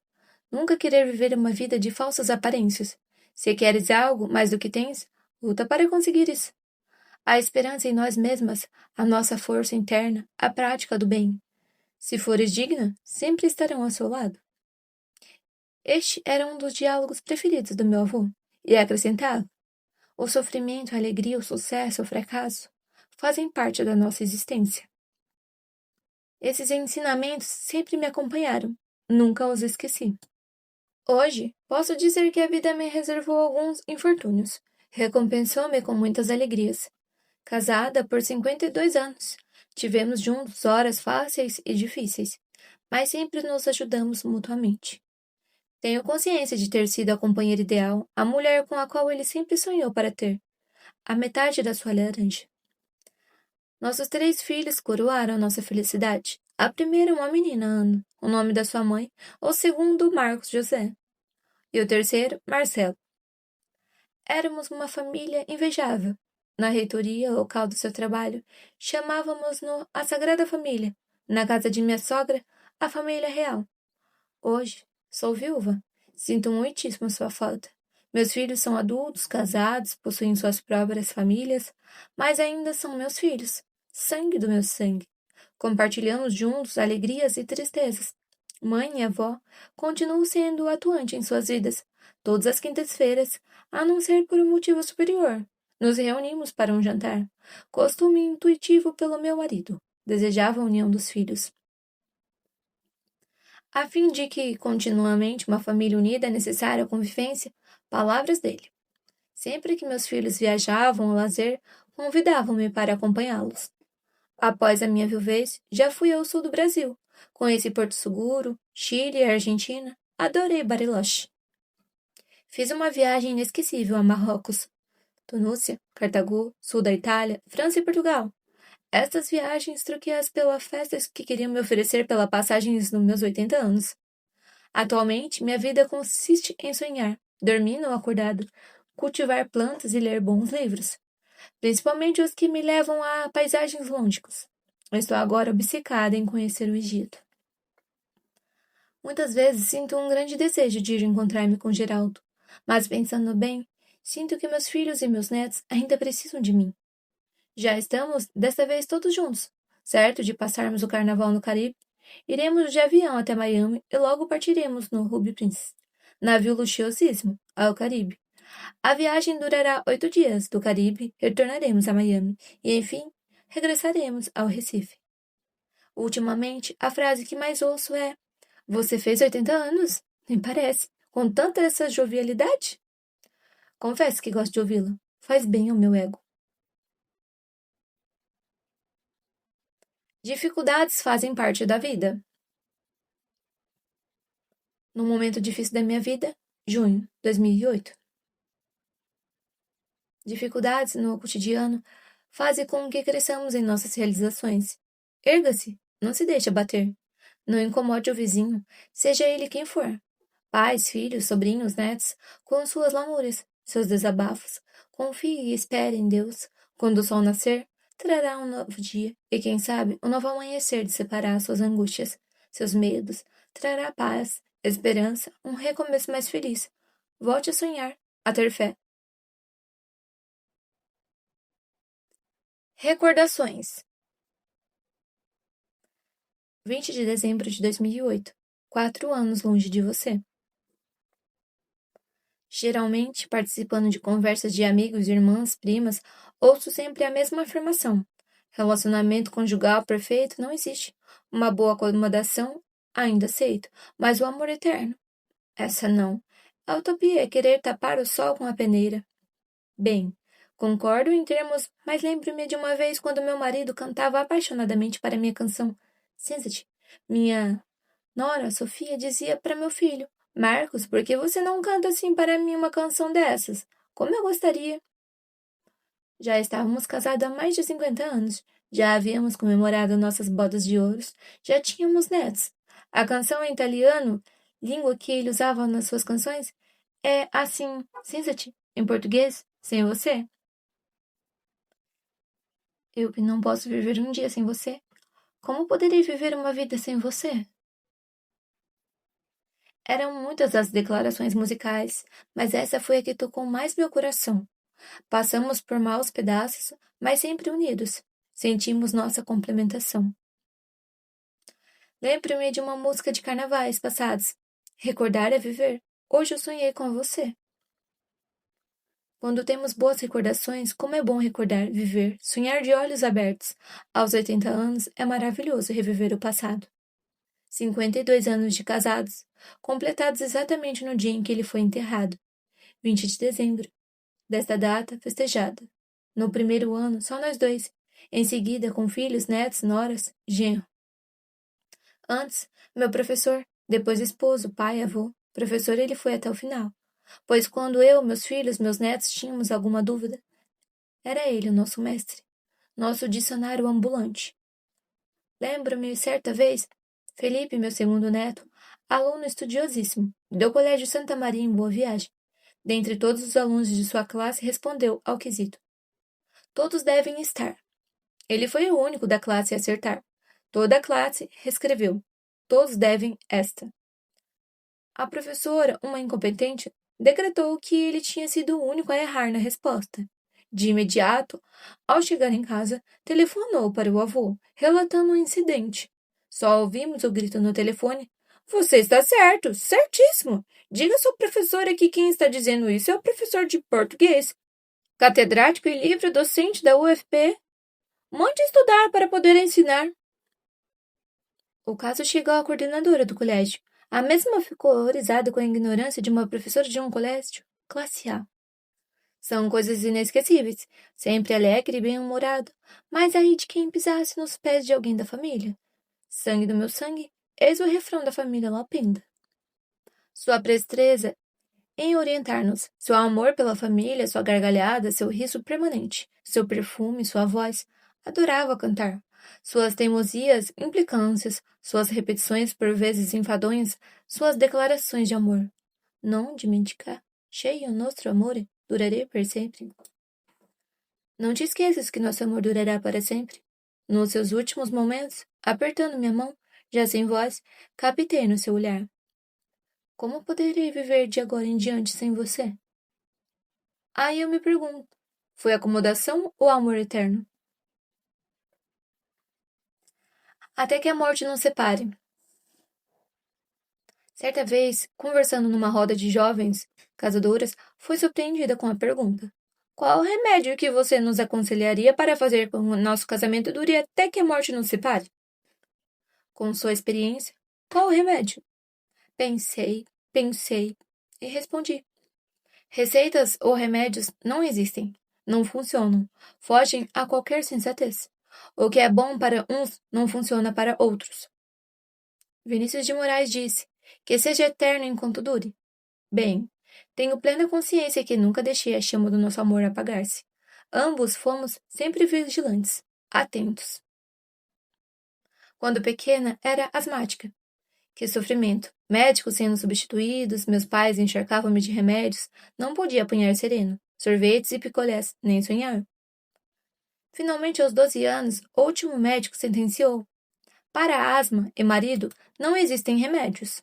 nunca querer viver uma vida de falsas aparências. Se queres algo mais do que tens, luta para conseguir isso. A esperança em nós mesmas, a nossa força interna, a prática do bem. Se fores digna, sempre estarão ao seu lado. Este era um dos diálogos preferidos do meu avô, e acrescentava: o sofrimento, a alegria, o sucesso, o fracasso fazem parte da nossa existência. Esses ensinamentos sempre me acompanharam, nunca os esqueci. Hoje, posso dizer que a vida me reservou alguns infortúnios. recompensou-me com muitas alegrias. Casada por 52 anos, tivemos juntos horas fáceis e difíceis, mas sempre nos ajudamos mutuamente. Tenho consciência de ter sido a companheira ideal, a mulher com a qual ele sempre sonhou para ter, a metade da sua laranja. Nossos 3 filhos coroaram nossa felicidade. A primeira, uma menina, Ana, o nome da sua mãe, o segundo, Marcos José, e o terceiro, Marcelo. Éramos uma família invejável. Na reitoria local do seu trabalho, chamávamos-no a Sagrada Família. Na casa de minha sogra, a família real. Hoje, sou viúva. Sinto muitíssimo sua falta. Meus filhos são adultos, casados, possuem suas próprias famílias, mas ainda são meus filhos, sangue do meu sangue. Compartilhamos juntos alegrias e tristezas. Mãe e avó continuam sendo atuantes em suas vidas, todas as quintas-feiras, a não ser por um motivo superior. Nos reunimos para um jantar. Costume intuitivo pelo meu marido. Desejava a união dos filhos. A fim de que, continuamente, uma família unida é necessária à convivência, palavras dele. Sempre que meus filhos viajavam ao lazer, convidavam-me para acompanhá-los. Após a minha viuvez, já fui ao sul do Brasil. Conheci Porto Seguro, Chile e Argentina. Adorei Bariloche. Fiz uma viagem inesquecível a Marrocos, Tunísia, Cartago, sul da Itália, França e Portugal. Estas viagens troquei-as pela festa que queriam me oferecer pela passagem nos meus 80 anos. Atualmente, minha vida consiste em sonhar, dormir ou acordado, cultivar plantas e ler bons livros, principalmente os que me levam a paisagens longínquas. Estou agora obcecada em conhecer o Egito. Muitas vezes sinto um grande desejo de ir encontrar-me com Geraldo, mas pensando bem, sinto que meus filhos e meus netos ainda precisam de mim. Já estamos, desta vez, todos juntos, certo de passarmos o carnaval no Caribe. Iremos de avião até Miami e logo partiremos no Ruby Prince, navio luxuosíssimo, ao Caribe. A viagem durará 8 dias. Do Caribe, retornaremos a Miami e, enfim, regressaremos ao Recife. Ultimamente, a frase que mais ouço é: Você fez 80 anos? Nem parece. Com tanta essa jovialidade? Confesso que gosto de ouvi-la. Faz bem ao meu ego. Dificuldades fazem parte da vida. No momento difícil da minha vida, junho 2008. Dificuldades no cotidiano fazem com que cresçamos em nossas realizações. Erga-se, não se deixe abater. Não incomode o vizinho, seja ele quem for. Pais, filhos, sobrinhos, netos, com suas lamúrias, seus desabafos. Confie e espere em Deus. Quando o sol nascer, trará um novo dia e, quem sabe, um novo amanhecer de separar suas angústias, seus medos. Trará paz, esperança, um recomeço mais feliz. Volte a sonhar, a ter fé. Recordações. 20 de dezembro de 2008. 4 anos longe de você. Geralmente, participando de conversas de amigos, irmãs, primas, ouço sempre a mesma afirmação. Relacionamento conjugal perfeito não existe. Uma boa acomodação, ainda aceito, mas o amor eterno, essa não. A utopia é querer tapar o sol com a peneira. Bem, concordo em termos, mas lembro-me de uma vez quando meu marido cantava apaixonadamente para minha canção Cinzate. Minha nora, Sofia, dizia para meu filho: Marcos, por que você não canta assim para mim uma canção dessas? Como eu gostaria! Já estávamos casados há mais de 50 anos, já havíamos comemorado nossas bodas de ouros, já tínhamos netos. A canção em italiano, língua que ele usava nas suas canções, é assim, Cinzate, em português, sem você. Eu que não posso viver um dia sem você. Como poderei viver uma vida sem você? Eram muitas as declarações musicais, mas essa foi a que tocou mais meu coração. Passamos por maus pedaços, mas sempre unidos. Sentimos nossa complementação. Lembro-me de uma música de carnavais passados. Recordar é viver. Hoje eu sonhei com você. Quando temos boas recordações, como é bom recordar, viver, sonhar de olhos abertos. Aos 80 anos, é maravilhoso reviver o passado. 52 anos de casados, completados exatamente no dia em que ele foi enterrado, 20 de dezembro desta data festejada. No primeiro ano, só nós dois. Em seguida, com filhos, netos, noras, genro. Antes, meu professor, depois esposo, pai, avô. Professor ele foi até o final. Pois quando eu, meus filhos, meus netos tínhamos alguma dúvida, era ele o nosso mestre, nosso dicionário ambulante. Lembro-me certa vez, Felipe, meu segundo neto, aluno estudiosíssimo, do Colégio Santa Maria em Boa Viagem, dentre todos os alunos de sua classe, respondeu ao quesito. Todos devem estar. Ele foi o único da classe a acertar. Toda a classe reescreveu. Todos devem esta. A professora, uma incompetente, decretou que ele tinha sido o único a errar na resposta. De imediato, ao chegar em casa, telefonou para o avô, relatando o incidente. Só ouvimos o grito no telefone. Você está certo, certíssimo. Diga à sua professora que quem está dizendo isso é o professor de português, catedrático e livre-docente da UFP. Mande estudar para poder ensinar. O caso chegou à coordenadora do colégio. A mesma ficou horrorizada com a ignorância de uma professora de um colégio classe A. São coisas inesquecíveis, sempre alegre e bem-humorado, mas aí de quem pisasse nos pés de alguém da família. Sangue do meu sangue, eis o refrão da família Lapinda. Sua presteza em orientar-nos, seu amor pela família, sua gargalhada, seu riso permanente, seu perfume, sua voz. Adorava cantar. Suas teimosias, implicâncias, suas repetições por vezes enfadonhas, suas declarações de amor. Non dimenticar, cheio nostro amore, duraré per sempre. Não te esqueças que nosso amor durará para sempre. Nos seus últimos momentos, apertando minha mão, já sem voz, captei no seu olhar. Como poderei viver de agora em diante sem você? Aí eu me pergunto, foi acomodação ou amor eterno? Até que a morte nos separe. Certa vez, conversando numa roda de jovens casadoras, fui surpreendida com a pergunta. Qual o remédio que você nos aconselharia para fazer com que o nosso casamento dure até que a morte nos separe? Com sua experiência, qual o remédio? Pensei e respondi. Receitas ou remédios não existem, não funcionam, fogem a qualquer sensatez. O que é bom para uns não funciona para outros. Vinícius de Moraes disse que seja eterno enquanto dure. Bem, tenho plena consciência que nunca deixei a chama do nosso amor apagar-se. Ambos fomos sempre vigilantes, atentos. Quando pequena, era asmática. Que sofrimento! Médicos sendo substituídos, meus pais encharcavam-me de remédios, não podia apanhar sereno, sorvetes e picolés, nem sonhar. Finalmente, aos 12 anos, o último médico sentenciou: para asma e marido não existem remédios.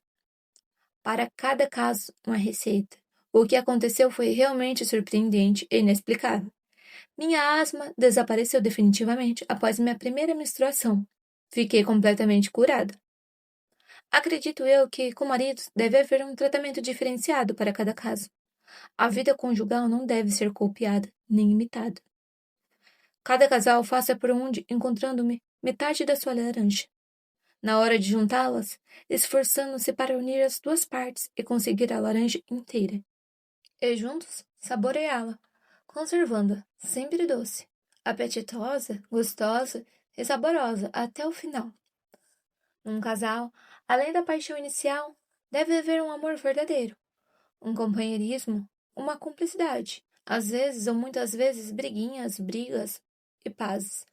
Para cada caso, uma receita. O que aconteceu foi realmente surpreendente e inexplicável. Minha asma desapareceu definitivamente após minha primeira menstruação. Fiquei completamente curada. Acredito eu que, com maridos, deve haver um tratamento diferenciado para cada caso. A vida conjugal não deve ser copiada, nem imitada. Cada casal faça por onde, encontrando-me metade da sua laranja. Na hora de juntá-las, esforçando-se para unir as duas partes e conseguir a laranja inteira. E juntos, saboreá-la, conservando-a sempre doce, apetitosa, gostosa e saborosa até o final. Num casal, além da paixão inicial, deve haver um amor verdadeiro, um companheirismo, uma cumplicidade, às vezes ou muitas vezes briguinhas, brigas e pazes.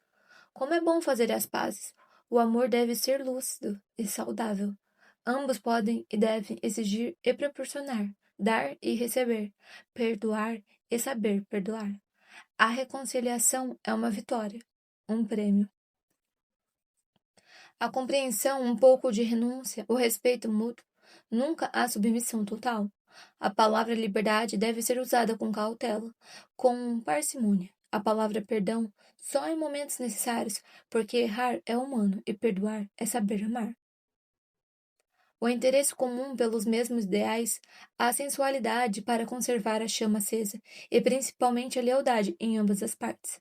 Como é bom fazer as pazes! O amor deve ser lúcido e saudável. Ambos podem e devem exigir e proporcionar, dar e receber, perdoar e saber perdoar. A reconciliação é uma vitória, um prêmio. A compreensão, um pouco de renúncia, o respeito mútuo, nunca a submissão total. A palavra liberdade deve ser usada com cautela, com parcimônia. A palavra perdão só em momentos necessários, porque errar é humano e perdoar é saber amar. O interesse comum pelos mesmos ideais, a sensualidade para conservar a chama acesa e principalmente a lealdade em ambas as partes.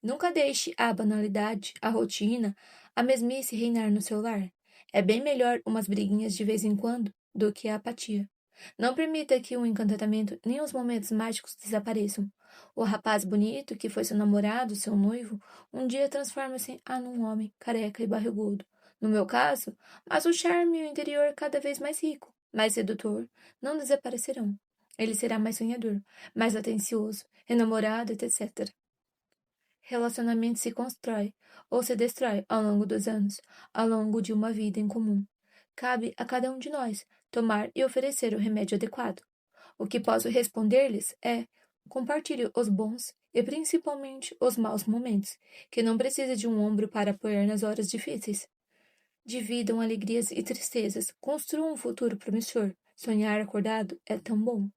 Nunca deixe a banalidade, a rotina, a mesmice reinar no seu lar. É bem melhor umas briguinhas de vez em quando do que a apatia. Não permita que o encantamento nem os momentos mágicos desapareçam. O rapaz bonito, que foi seu namorado, seu noivo, um dia transforma-se num homem careca e barrigudo. No meu caso, mas o charme e o interior cada vez mais rico, mais sedutor, não desaparecerão. Ele será mais sonhador, mais atencioso, enamorado, etc. Relacionamento se constrói ou se destrói ao longo dos anos, ao longo de uma vida em comum. Cabe a cada um de nós tomar e oferecer o remédio adequado. O que posso responder-lhes é: compartilhe os bons e principalmente os maus momentos, que não precisa de um ombro para apoiar nas horas difíceis. Dividam alegrias e tristezas, construam um futuro promissor. Sonhar acordado é tão bom.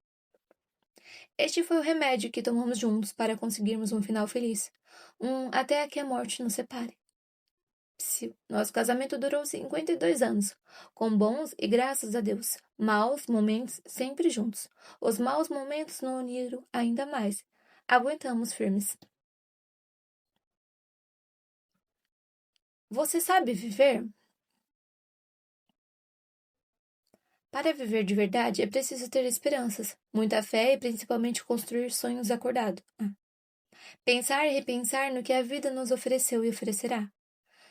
Este foi o remédio que tomamos juntos para conseguirmos um final feliz. Até que a morte nos separe. Psiu. Nosso casamento durou 52 anos, com bons e, graças a Deus, maus momentos sempre juntos. Os maus momentos nos uniram ainda mais. Aguentamos firmes. Você sabe viver? Para viver de verdade é preciso ter esperanças, muita fé e principalmente construir sonhos acordados. Pensar e repensar no que a vida nos ofereceu e oferecerá.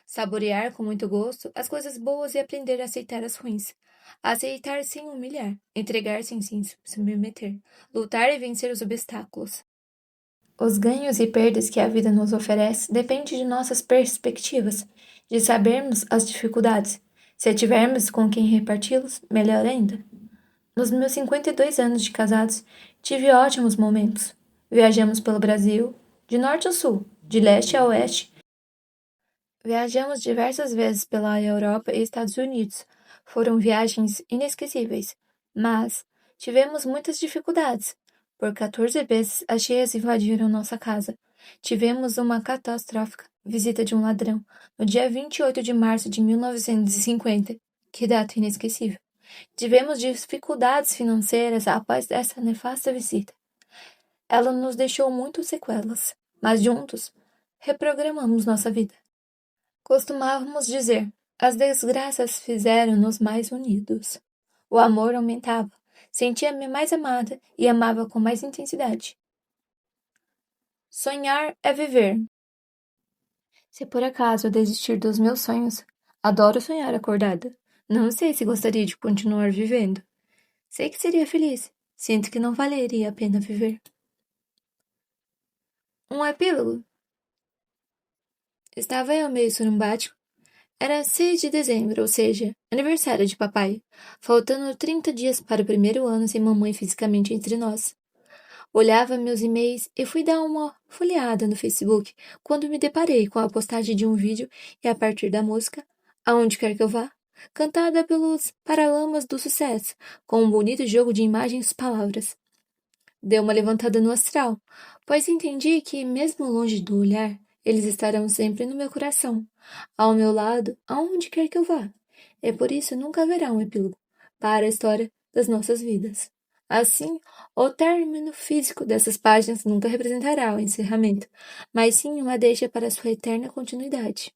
Saborear com muito gosto as coisas boas e aprender a aceitar as ruins. Aceitar sem humilhar, entregar sem se submeter, lutar e vencer os obstáculos. Os ganhos e perdas que a vida nos oferece dependem de nossas perspectivas, de sabermos as dificuldades. Se tivermos com quem reparti-los, melhor ainda. Nos meus 52 anos de casados, tive ótimos momentos. Viajamos pelo Brasil, de norte a sul, de leste a oeste. Viajamos diversas vezes pela Europa e Estados Unidos. Foram viagens inesquecíveis, mas tivemos muitas dificuldades. Por 14 vezes as cheias invadiram nossa casa. Tivemos uma catastrófica visita de um ladrão no dia 28 de março de 1950. Que data inesquecível. Tivemos dificuldades financeiras após essa nefasta visita. Ela nos deixou muitas sequelas, mas juntos reprogramamos nossa vida. Costumávamos dizer: as desgraças fizeram-nos mais unidos. O amor aumentava, sentia-me mais amada e amava com mais intensidade. Sonhar é viver. Se por acaso eu desistir dos meus sonhos, adoro sonhar acordada. Não sei se gostaria de continuar vivendo. Sei que seria feliz. Sinto que não valeria a pena viver. Um epílogo. Estava eu meio sorumbático. Era 6 de dezembro, ou seja, aniversário de papai, faltando 30 dias para o primeiro ano sem mamãe fisicamente entre nós. Olhava meus e-mails e fui dar uma folheada no Facebook quando me deparei com a postagem de um vídeo e a partir da música Aonde Quer Que Eu Vá, cantada pelos Paralamas do Sucesso, com um bonito jogo de imagens e palavras. Deu uma levantada no astral, pois entendi que, mesmo longe do olhar, eles estarão sempre no meu coração, ao meu lado, aonde quer que eu vá. É por isso nunca haverá um epílogo para a história das nossas vidas. Assim, o término físico dessas páginas nunca representará o encerramento, mas sim uma deixa para sua eterna continuidade.